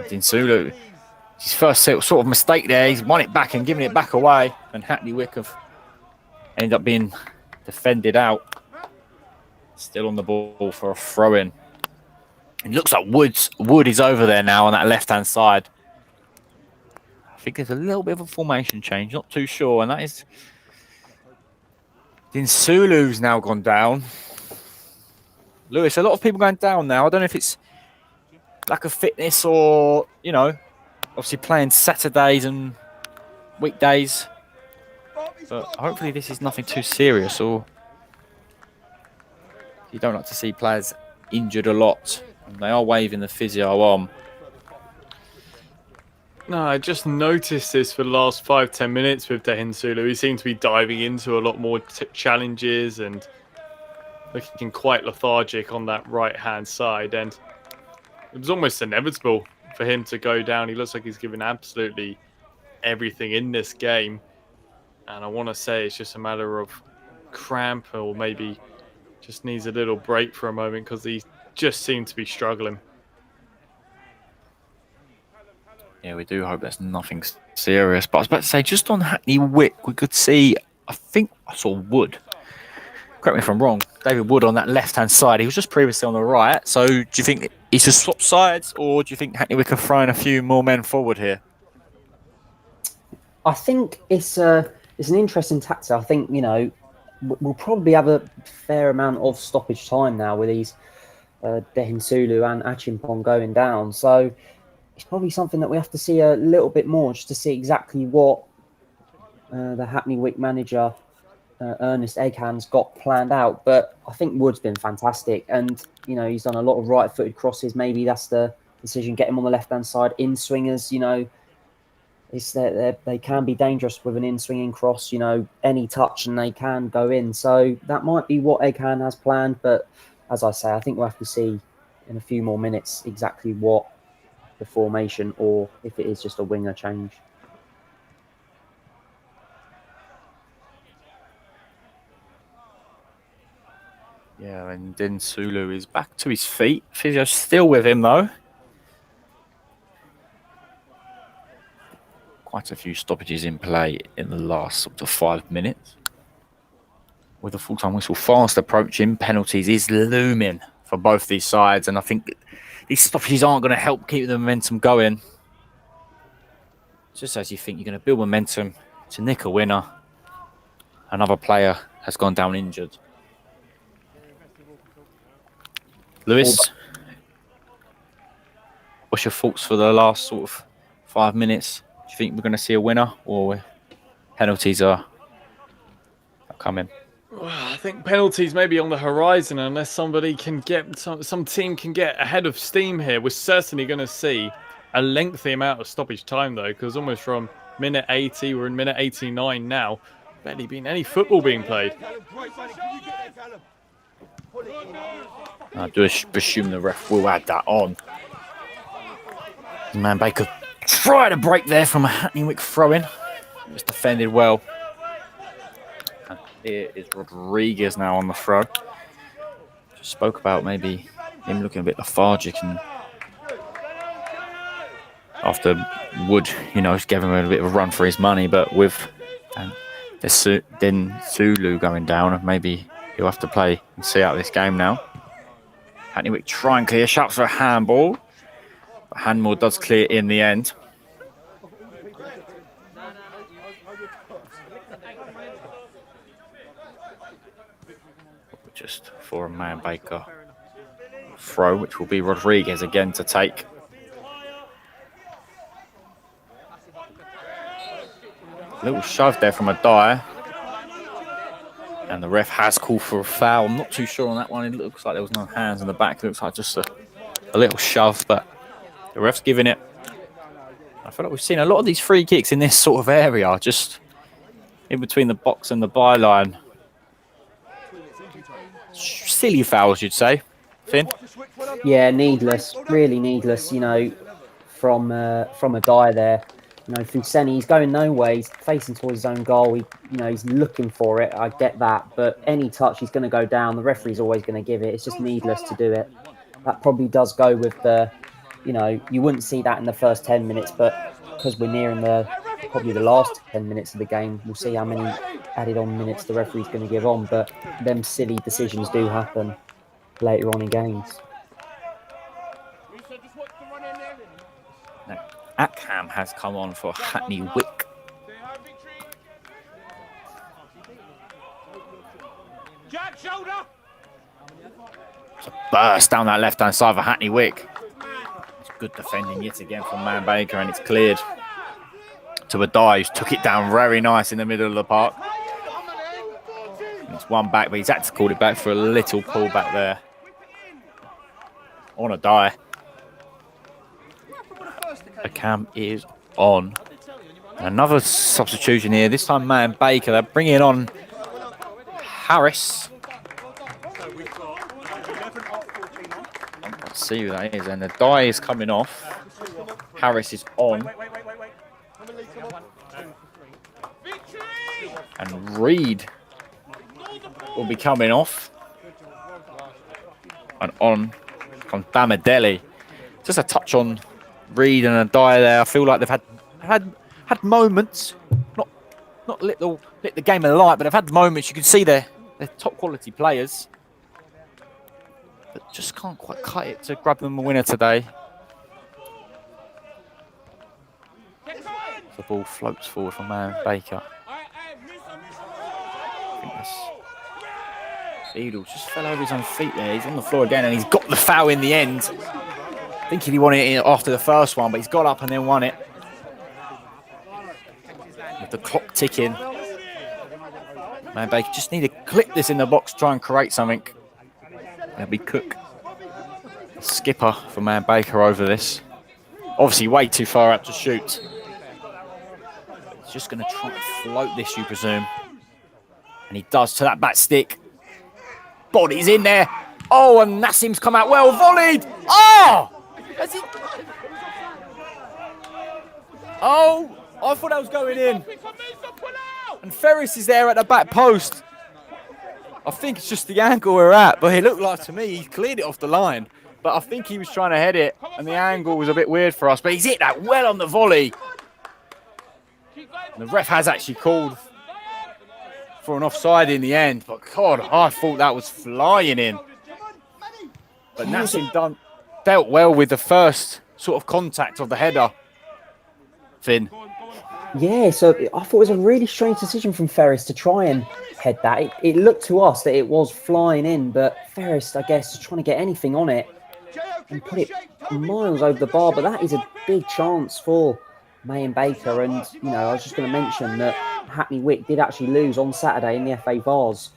Dinsulu, his first sort of mistake there. He's won it back and given it back away. And Hackney Wick have ended up being defended out. Still on the ball for a throw-in. It looks like Wood is over there now on that left-hand side. I think there's a little bit of a formation change. Not too sure. And that is... Dinsulu's now gone down. Lewis, a lot of people going down now. I don't know if it's lack of fitness or, obviously playing Saturdays and weekdays. But hopefully this is nothing too serious, or you don't like to see players injured a lot. And they are waving the physio on. No, I just noticed this for the last 5-10 minutes with Dinsulu. He seemed to be diving into a lot more challenges and looking quite lethargic on that right-hand side. And it was almost inevitable for him to go down. He looks like he's given absolutely everything in this game. And I want to say it's just a matter of cramp, or maybe just needs a little break for a moment, because he just seemed to be struggling. Yeah, we do hope that's nothing serious. But I was about to say, just on Hackney Wick, we could see, I think I saw Wood. Correct me if I'm wrong. David Wood on that left-hand side. He was just previously on the right. So do you think he's just swapped sides, or do you think Hackney Wick are throwing a few more men forward here? I think it's an interesting tactic. I think, we'll probably have a fair amount of stoppage time now with these Dinsulu and Achimpong going down. So it's probably something that we have to see a little bit more, just to see exactly what the Hackney Wick manager, Ernest Egghan's, got planned out. But I think Wood's been fantastic, and he's done a lot of right-footed crosses. Maybe that's the decision. Get him on the left-hand side in swingers. They can be dangerous with an in-swinging cross, any touch and they can go in. So that might be what Eggham has planned. But as I say, I think we'll have to see in a few more minutes exactly what the formation or if it is just a winger change. Yeah, and then Sulu is back to his feet. Physio's still with him, though. Quite a few stoppages in play in the last sort of 5 minutes. With a full-time whistle fast approaching, penalties is looming for both these sides. And I think these stoppages aren't going to help keep the momentum going. Just as you think you're going to build momentum to nick a winner, another player has gone down injured. Lewis, what's your thoughts for the last sort of 5 minutes? Do you think we're going to see a winner or penalties are coming? Well, I think penalties may be on the horizon unless somebody can get some team can get ahead of steam here. We're certainly going to see a lengthy amount of stoppage time though, because almost from minute 80, we're in minute 89 now. Barely been any football being played. I do assume the ref will add that on. Man Baker tried to break there from a Hackney Wick throw-in. It was defended well. And here is Rodriguez now on the throw. Just spoke about maybe him looking a bit lethargic and after Wood, gave him a bit of a run for his money, but with then Sulu going down, maybe he'll have to play and see out this game now. Hackney Wick try and clear, shouts for a handball. But handball does clear in the end. Just for a Man Baker throw, which will be Rodriguez again to take. A little shove there from a Dyer. And the ref has called for a foul. I'm not too sure on that one. It looks like there was no hands in the back. It looks like just a little shove, but the ref's giving it. I feel like we've seen a lot of these free kicks in this sort of area, just in between the box and the byline. Silly fouls, you'd say, Finn? Yeah, needless, really needless, from a die there. Fuseni, he's going nowhere. He's facing towards his own goal. He's looking for it. I get that. But any touch, he's going to go down. The referee's always going to give it. It's just needless to do it. That probably does go with the, you wouldn't see that in the first 10 minutes. But because we're nearing probably the last 10 minutes of the game, we'll see how many added on minutes the referee's going to give on. But them silly decisions do happen later on in games. Ackham has come on for Hackney Wick. It's a burst down that left-hand side for Hackney Wick. It's good defending yet again from Man Baker, and it's cleared to a die who's took it down very nice in the middle of the park. And it's one back, but he's had to call it back for a little pull back there. On a die. The cam is on. Another substitution here. This time, Man Baker. They're bringing on Harris. Let's see who that is. And the die is coming off. Harris is on. And Reed will be coming off. And on comes Bamadelli. Just a touch on Reed and a die there. I feel like they've had moments, not lit the game alight, but they've had moments. You can see they're top quality players, but just can't quite cut it to grab them a winner today. The ball floats forward from Man Baker. I think that's Beadle just fell over his own feet there. He's on the floor again, and he's got the foul in the end. I think he wanted it after the first one, but he's got up and then won it. With the clock ticking. Man Baker just need to clip this in the box, try and create something. It'll be Cook, the skipper for Man Baker over this. Obviously way too far out to shoot. just going to try and float this, you presume. And he does to that back stick. Body's in there. Oh, and Nassim's come out well. Volleyed. Oh! Has he... Oh, I thought that was going in. And Ferris is there at the back post. I think it's just the angle we're at, but it looked like to me he cleared it off the line. But I think he was trying to head it, and the angle was a bit weird for us. But he's hit that well on the volley. And the ref has actually called for an offside in the end. But God, I thought that was flying in. But Nassim dealt well with the first sort of contact of the header. Finn. Yeah, so I thought it was a really strange decision from Ferris to try and head that. It looked to us that it was flying in, but Ferris, I guess, is trying to get anything on it and put it miles over the bar. But that is a big chance for May and Baker. And, you know, I was just going to mention that Hackney Wick did actually lose on Saturday in the FA Vars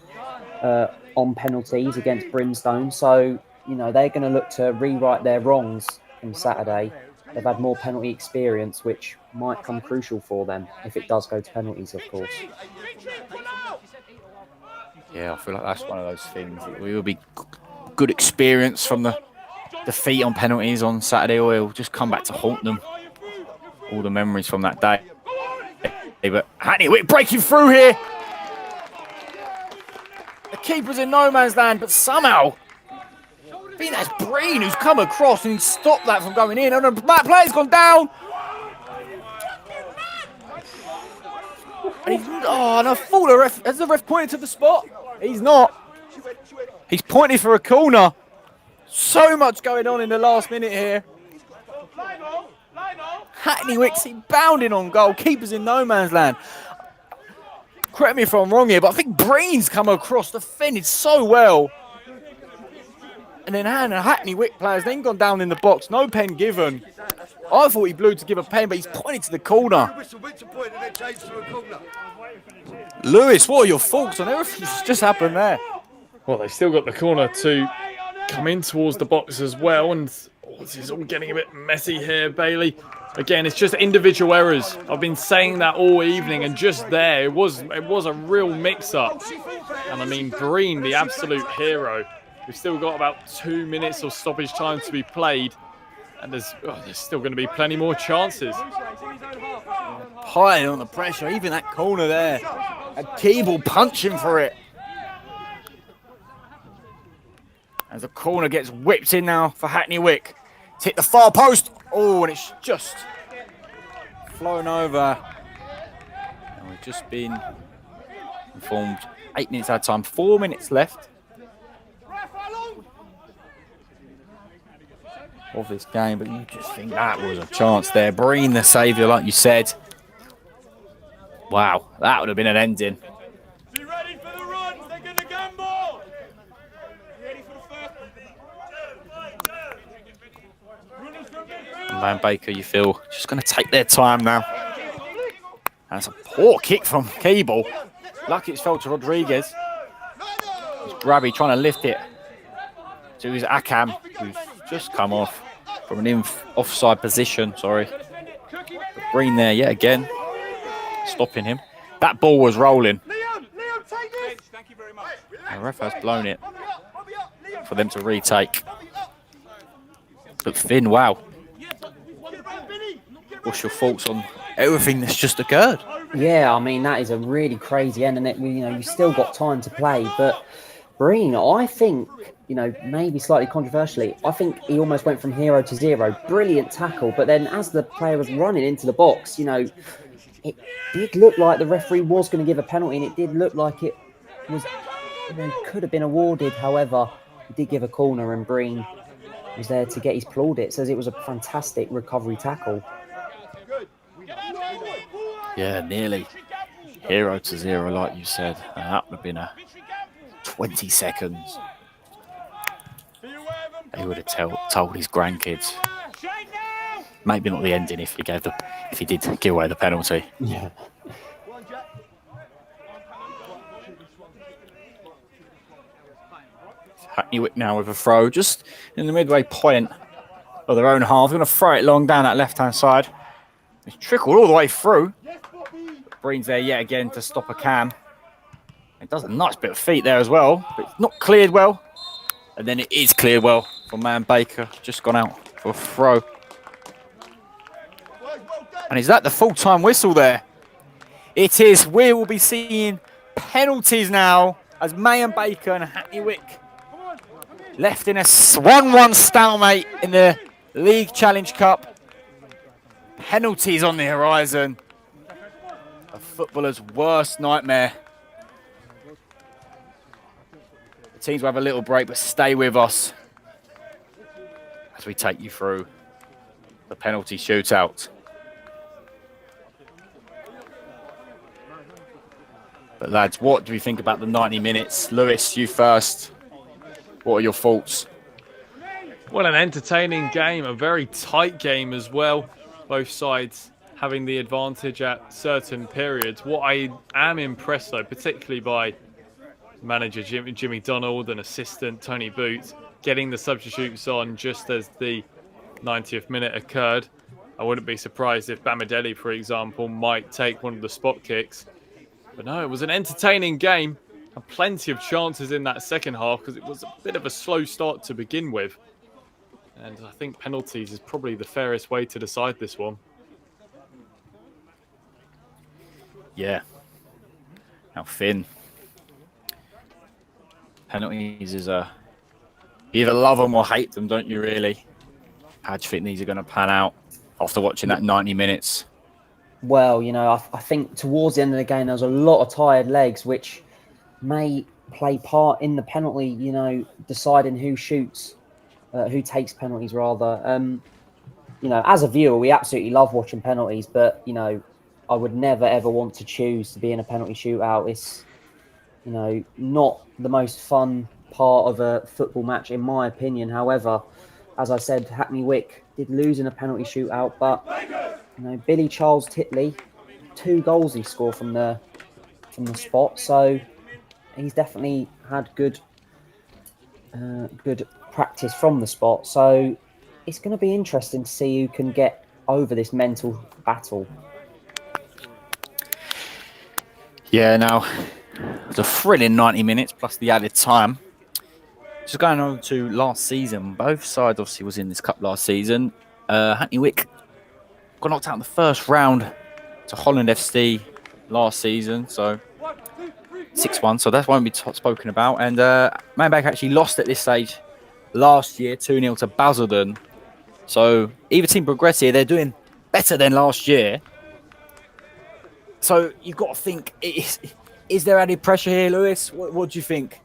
on penalties against Brimstone. So, you know, they're going to look to rewrite their wrongs on Saturday. They've had more penalty experience, which might come crucial for them if it does go to penalties, of course. Yeah, I feel like that's one of those things. It will be good experience from the defeat on penalties on Saturday, or it'll just come back to haunt them. All the memories from that day. But Hackney Wick breaking through here. The keeper's in no man's land, but somehow... I think that's Breen who's come across and stopped that from going in. And the back player's gone down. And and I thought the ref, has the ref pointed to the spot? He's not. He's pointed for a corner. So much going on in the last minute here. Hackney Wick bounding on goal. Keeper's in no man's land. Correct me if I'm wrong here, but I think Breen's come across, defended so well. And then Hackney Wick players then gone down in the box. No pen given. I thought he blew to give a pen, but he's pointed to the corner. Lewis, what are your thoughts on everything that's just happened there? Well, they've still got the corner to come in towards the box as well. And this is all getting a bit messy here, Bailey. Again, it's just individual errors. I've been saying that all evening, and just there, it was a real mix-up. And I mean, Breen, the absolute hero. We've still got about 2 minutes of stoppage time to be played, and there's still going to be plenty more chances. High on the pressure, even that corner there. A Keeble punching for it. As the corner gets whipped in now for Hackney Wick. It's hit the far post. Oh, and it's just flown over. And we've just been informed 8 minutes out of time, 4 minutes left of this game, but you just think that was a chance there. Breen, the saviour, like you said. Wow, that would have been an ending. Be ready for the runs, they're going to gamble. Ready for the first. Man Baker, you feel, just going to take their time now. That's a poor kick from Keeble. Lucky it's fell to Rodriguez. It's Grabby trying to lift it to his Akam, who's just come off from an offside position, sorry. But Breen there yet again, stopping him. That ball was rolling. Thank you very much. The ref has blown it for them to retake. But Finn, wow. What's your thoughts on everything that's just occurred? Yeah, I mean, that is a really crazy end, and you still got time to play. But Breen, I think, maybe slightly controversially, I think he almost went from hero to zero. Brilliant tackle, but then as the player was running into the box, it did look like the referee was going to give a penalty, and it did look like it was, could have been awarded. However, he did give a corner, and Breen was there to get his plaudits, so it was a fantastic recovery tackle. Yeah, nearly hero to zero, like you said. And that would have been a 20 seconds. He would have told his grandkids. Maybe not the ending if he did give away the penalty. Yeah. Hackney Wick now with a throw, just in the midway point of their own half. They're going to throw it long down that left-hand side. It's trickled all the way through. Breen's there yet again to stop a cam. It does a nice bit of feet there as well, but it's not cleared well. And then it is cleared well from Man Baker. Just gone out for a throw. And is that the full-time whistle there? It is. We will be seeing penalties now as Mayan Baker and Hackney Wick left in a 1-1 stalemate in the League Challenge Cup. Penalties on the horizon. A footballer's worst nightmare. The teams will have a little break, but stay with us as we take you through the penalty shootout. But lads, what do we think about the 90 minutes? Lewis, you first. What are your thoughts? Well, an entertaining game, a very tight game as well. Both sides having the advantage at certain periods. What I am impressed, though, particularly by manager Jimmy Donald and assistant Tony Booth, getting the substitutes on just as the 90th minute occurred. I wouldn't be surprised if Bamadelli, for example, might take one of the spot kicks. But no, it was an entertaining game and plenty of chances in that second half because it was a bit of a slow start to begin with. And I think penalties is probably the fairest way to decide this one. Yeah. Now, Finn. Penalties is you either love them or hate them, don't you, really? How do you think these are going to pan out after watching that 90 minutes? Well, you know, I think towards the end of the game, there was a lot of tired legs, which may play part in the penalty, you know, deciding who shoots, who takes penalties, rather. You know, as a viewer, we absolutely love watching penalties, but, you know, I would never, ever want to choose to be in a penalty shootout. It's, you know, not the most fun part of a football match, in my opinion. However, as I said, Hackney Wick did lose in a penalty shootout, but, you know, Billy Charles Titley, 2 goals he scored from the spot, so he's definitely had good practice from the spot. So it's going to be interesting to see who can get over this mental battle. Yeah, now, it's a thrilling 90 minutes plus the added time. Just going on to last season, both sides obviously was in this cup last season. Hackney Wick got knocked out in the first round to Holland FC last season, so 6-1, so that won't be spoken about. And Man Baker actually lost at this stage last year, 2-0 to Basildon. So either team progress here, they're doing better than last year. So you've got to think, is there added pressure here, Lewis? What do you think?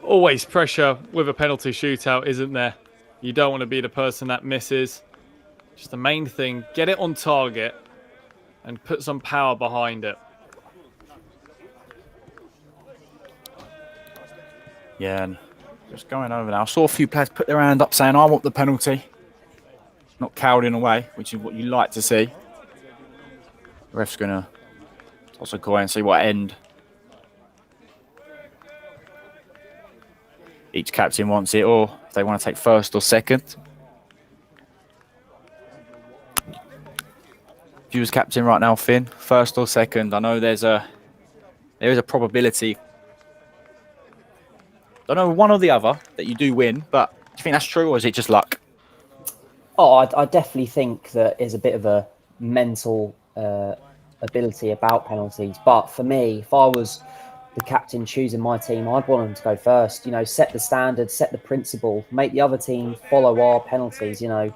Always pressure with a penalty shootout, isn't there? You don't want to be the person that misses. Just the main thing, get it on target and put some power behind it. Yeah, and just going over now. I saw a few players put their hand up saying, I want the penalty. Not cowering away, which is what you like to see. The ref's going to toss a coin and see what end. Each captain wants it, or if they want to take first or second. If you was captain right now, Finn, first or second, I know there is a probability. Don't know one or the other that you do win, but do you think that's true, or is it just luck? Oh, I definitely think that is a bit of a mental ability about penalties. But for me, if I was the captain choosing my team, I'd want them to go first. You know, set the standard, set the principle, make the other team follow our penalties. You know,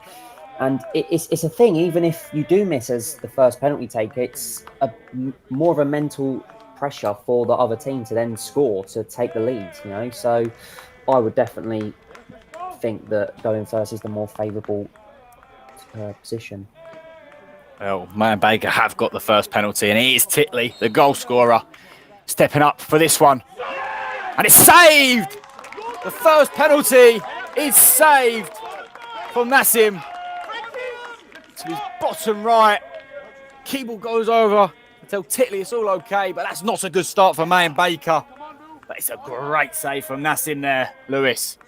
and it's a thing. Even if you do miss as the first penalty taker, it's more of a mental pressure for the other team to then score to take the lead. You know, so I would definitely think that going first is the more favourable position. Well, Man Baker have got the first penalty, and it is Titley, the goal scorer, stepping up for this one. And it's saved! The first penalty is saved from Nassim. To his bottom right. Keeble goes over to tell Titley it's all okay, but that's not a good start for Man Baker. But it's a great save from Nassim there, Lewis.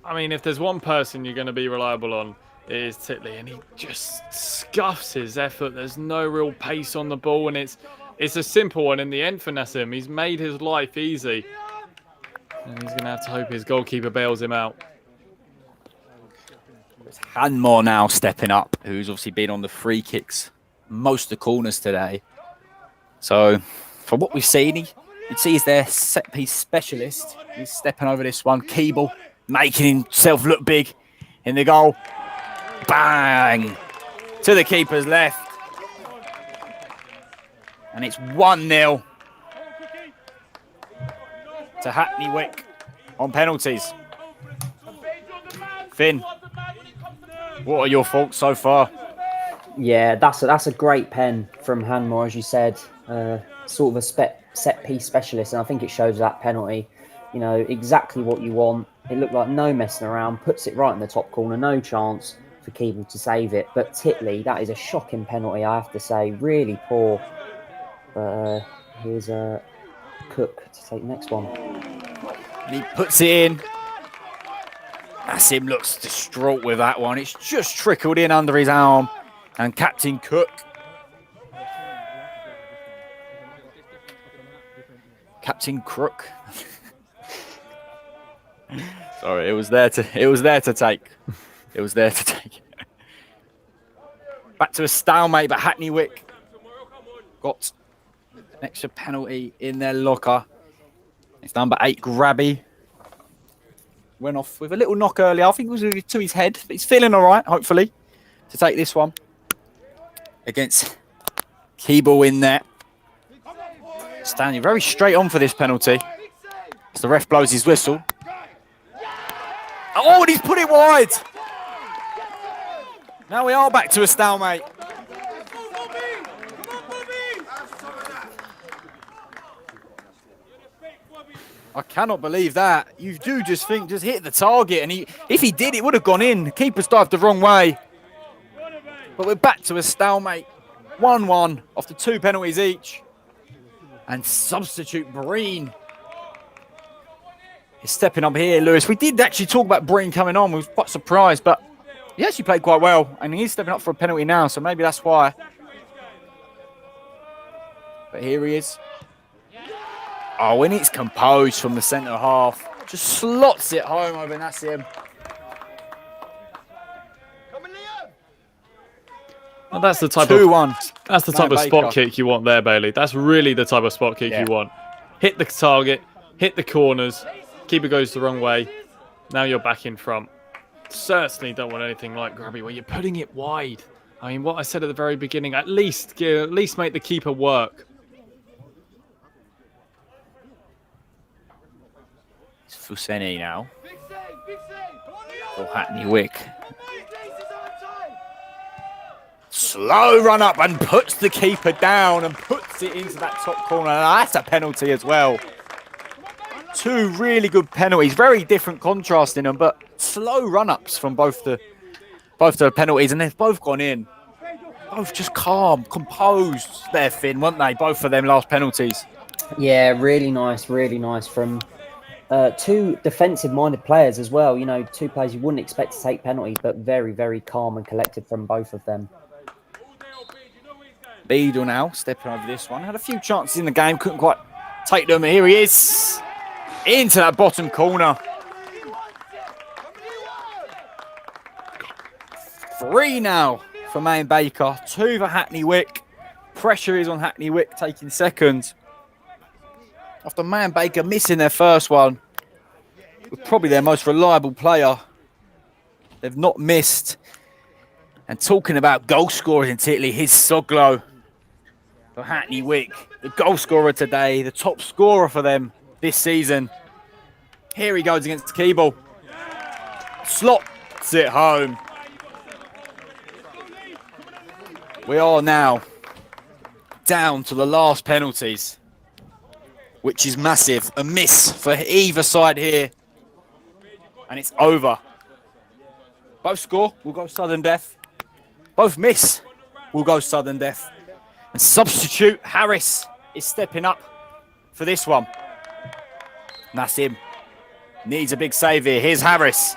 I mean, if there's one person you're going to be reliable on, It is Titley, and he just scuffs his effort. There's no real pace on the ball, and it's a simple one in the end for Nassim. He's made his life easy, and he's going to have to hope his goalkeeper bails him out. It's Hanmore now stepping up, who's obviously been on the free kicks most of the corners today. So, from what we've seen, you'd see he's their set-piece specialist. He's stepping over this one. Keeble making himself look big in the goal. Bang! To the keeper's left. And it's 1-0 to Hackney Wick on penalties. Finn, what are your thoughts so far? Yeah, that's a great pen from Hanmore, as you said. Sort of a set-piece specialist, and I think it shows that penalty. You know, exactly what you want. It looked like no messing around, puts it right in the top corner, no chance for Keeble to save it. But Titley, that is a shocking penalty, I have to say. Really poor. But here's Cook to take the next one. And he puts it in. Nassim looks distraught with that one. It's just trickled in under his arm. And Captain Cook. Captain Crook. Sorry, it was there to take. It was there to take. Back to a stalemate, but Hackney Wick got an extra penalty in their locker. It's number 8, Grabby. Went off with a little knock earlier. I think it was to his head, but he's feeling all right, hopefully, to take this one against Keeble in there. Standing very straight on for this penalty as the ref blows his whistle. Oh, and he's put it wide. Now we are back to a stalemate. I cannot believe that. You do just think, just hit the target. And if he did, it would have gone in. The keeper's dived the wrong way. But we're back to a stalemate. 1-1 after 2 penalties each. And substitute Breen is stepping up here, Lewis. We did actually talk about Breen coming on. We was quite surprised, but he actually played quite well. And he's stepping up for a penalty now, so maybe that's why. But here he is. Oh, and it's composed from the centre half. Just slots it home over Nassim. Well, that's the type 2-1. That's the type of spot kick you want there, Bailey. That's really the type of spot kick you want. Hit the target, hit the corners, keeper goes the wrong way. Now you're back in front. Certainly don't want anything like Grabby where you're putting it wide. I mean, what I said at the very beginning, at least make the keeper work. It's Fuseni now for Hackney Wick. Slow run up and puts the keeper down and puts it into that top corner. That's a penalty as well. 2 really good penalties. Very different contrast in them, but slow run-ups from both the penalties, and they've both gone in. Both just calm, composed there, Finn, weren't they? Both of them last penalties. Yeah, really nice from 2 defensive-minded players as well. You know, 2 players you wouldn't expect to take penalties, but very, very calm and collected from both of them. Beadle now stepping over this one. Had a few chances in the game, couldn't quite take them. Here he is, into that bottom corner. 3 now for May and Baker, 2 for Hackney Wick. Pressure is on Hackney Wick taking second. After May and Baker missing their first one, with probably their most reliable player, they've not missed. And talking about goal scorers in Titley, here's Soglo for Hackney Wick, the goal scorer today, the top scorer for them this season. Here he goes against Keeble. Slots it home. We are now down to the last penalties, which is massive. A miss for either side here. And it's over. Both score, we'll go sudden death. Both miss, we'll go sudden death. And substitute Harris is stepping up for this one. Nassim needs a big save here. Here's Harris.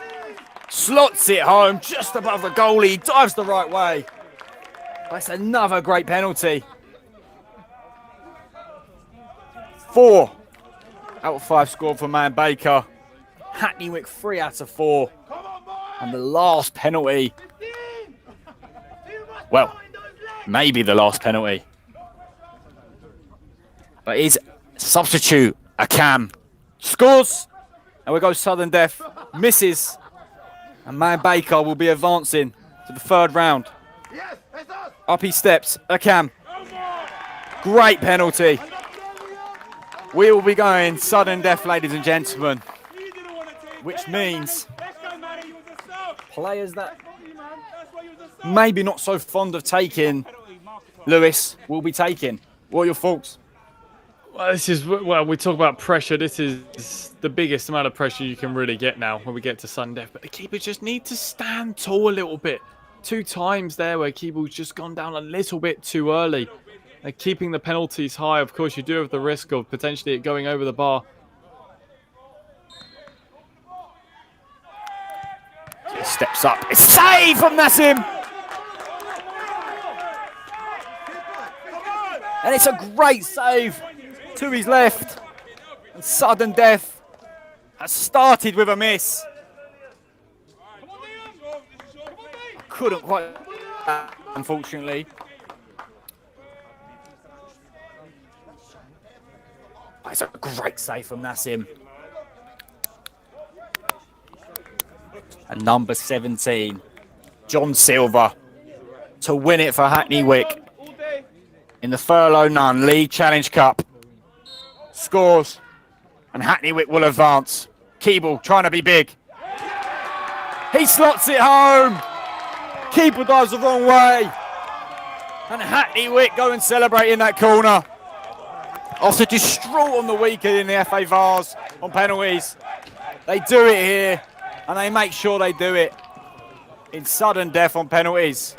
slots it home just above the goalie, dives the right way. That's another great penalty. 4 out of 5 scored for Man Baker. Hackney Wick 3 out of 4. And the last penalty, well, maybe the last penalty, but is substitute Akam scores, and we go sudden death, misses, and Man Baker will be advancing to the 3rd round. Up he steps, Akam, great penalty. We will be going sudden death, ladies and gentlemen, which means players that maybe not so fond of taking Lewis will be taking. What are your thoughts? Well, we talk about pressure. This is the biggest amount of pressure you can really get now when we get to sudden death. But the keepers just need to stand tall a little bit. 2 times there where keeper's just gone down a little bit too early. And keeping the penalties high, of course, you do have the risk of potentially it going over the bar. Steps up. It's save from Nassim. And it's a great save to his left. And sudden death has started with a miss. Couldn't quite, unfortunately. It's a great save from Nassim. And number 17, John Silver, to win it for Hackney Wick in the Thurlow Nunn League Challenge Cup. Scores, and Hackney Wick will advance. Keeble trying to be big. He slots it home. Keeble dives the wrong way. And Hackney Wick go and celebrate in that corner. After distraught on the weekend in the FA Vars on penalties, they do it here. And they make sure they do it in sudden death on penalties.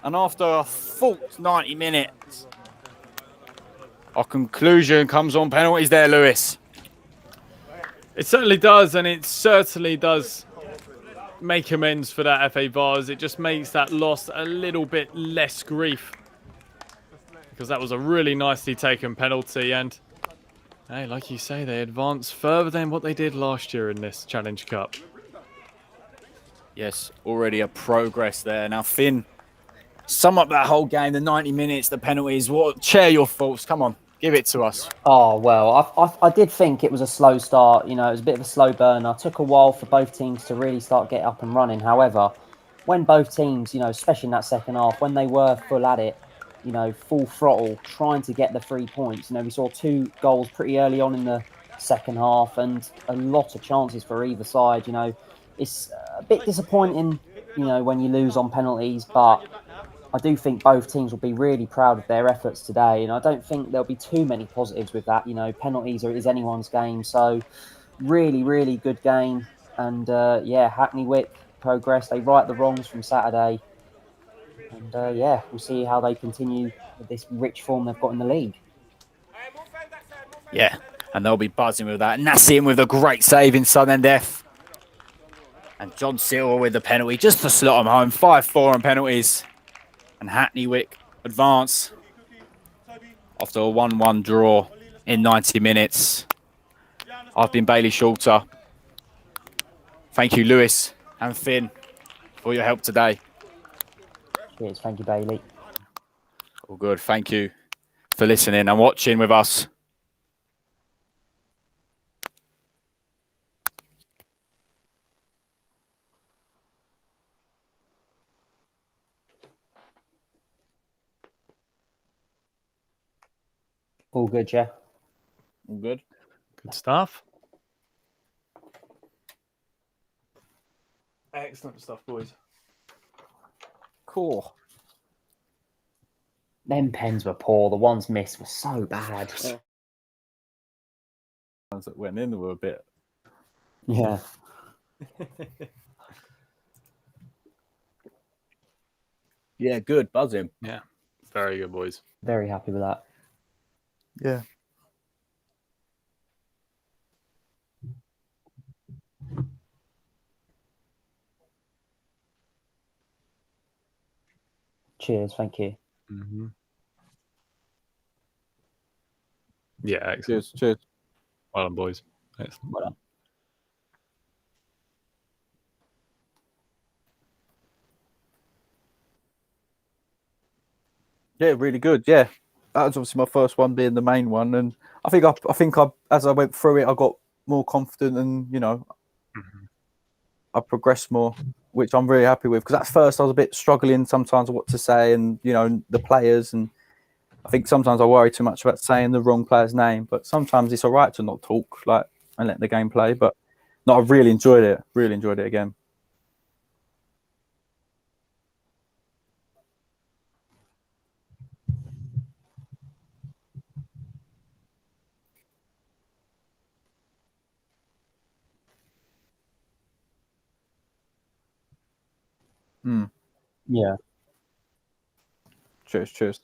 And after a full 90 minutes, our conclusion comes on penalties there, Lewis. It certainly does, and it certainly does make amends for that FA Vars. It just makes that loss a little bit less grief, because that was a really nicely taken penalty. And hey, like you say, they advance further than what they did last year in this Challenge Cup. Yes, already a progress there. Now, Finn, sum up that whole game, the 90 minutes, the penalties. Share your thoughts. Come on, give it to us. Oh, well, I did think it was a slow start. You know, it was a bit of a slow burner. It took a while for both teams to really start getting up and running. However, when both teams, you know, especially in that second half, when they were full at it, you know, full throttle, trying to get the 3 points. You know, we saw 2 goals pretty early on in the second half and a lot of chances for either side. You know, it's a bit disappointing, you know, when you lose on penalties, but I do think both teams will be really proud of their efforts today. And I don't think there'll be too many positives with that. You know, penalties is anyone's game. So really, really good game. And yeah, Hackney Wick progress. They right the wrongs from Saturday. And yeah, we'll see how they continue with this rich form they've got in the league. Yeah, and they'll be buzzing with that. Nassim with a great save in sudden death. And John Silver with the penalty just to slot them home. 5-4 on penalties. And Hackney Wick advance after a 1-1 draw in 90 minutes. I've been Bailey Shorter. Thank you, Lewis and Finn, for your help today. Cheers, thank you, Bailey. All good. Thank you for listening and watching with us. All good, yeah. All good. Good stuff. Excellent stuff, boys. Cool. Them pens were poor. The ones missed were so bad. Ones that went in were a bit. Yeah. Yeah, good. Buzzing. Yeah, very good, boys. Very happy with that. Yeah. Cheers. Thank you. Mm-hmm. Yeah, excellent. Cheers. Cheers. Well done, boys. Excellent. Well done. Yeah, really good. Yeah, that was obviously my first one being the main one, and I think as I went through it, I got more confident, and I progressed more, which I'm really happy with. Because at first I was a bit struggling sometimes what to say, and the players, and I think sometimes I worry too much about saying the wrong player's name. But sometimes it's all right to not talk, and let the game play. But no, I really enjoyed it. Really enjoyed it again. Yeah. Cheers. Cheers.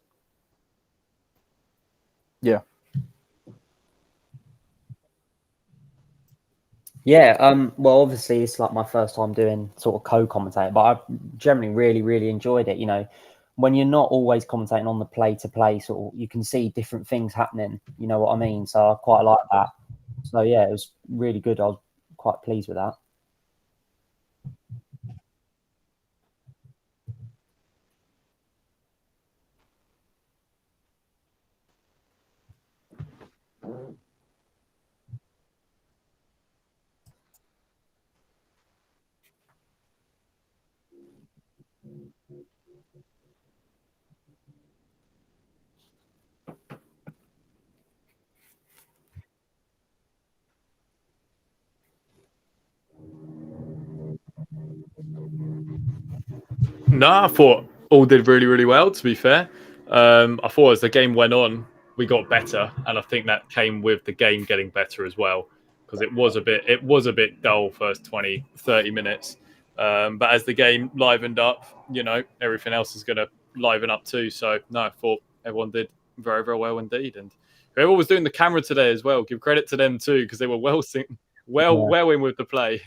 Yeah. Yeah, well, obviously it's like my first time doing sort of co-commentating, but I generally really, really enjoyed it. When you're not always commentating on the play-to-play, sort of, you can see different things happening. You know what I mean? So I quite like that. So yeah, it was really good. I was quite pleased with that. No, I thought all did really, really well, to be fair. I thought as the game went on, we got better, and I think that came with the game getting better as well, because it was a bit dull first 20, 30 minutes. But as the game livened up, everything else is going to liven up too. So no, I thought everyone did very, very well indeed. And whoever was doing the camera today as well, give credit to them too, because they were well in with the play.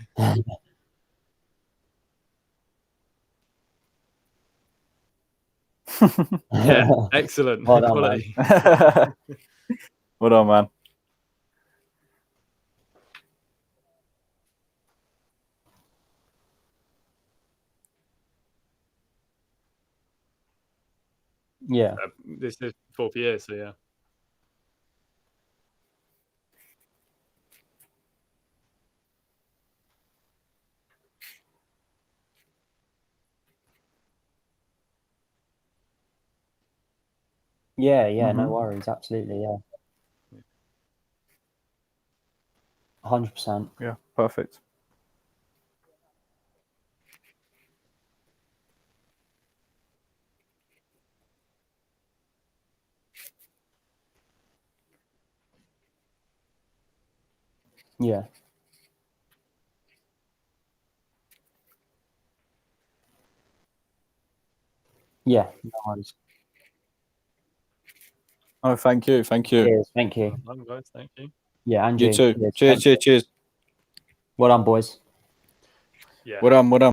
Yeah, excellent. Well done, man. Well done, man. Yeah. This is 4th year, so yeah. Yeah, no worries. Absolutely, yeah. 100%. Yeah, perfect. Yeah. Yeah, no worries. Oh, thank you. Thank you. Cheers. Thank you. Well done, guys. Thank you. Yeah, and You too. Cheers. Cheers. Cheers. Well done, boys. Yeah. Well done. Well done.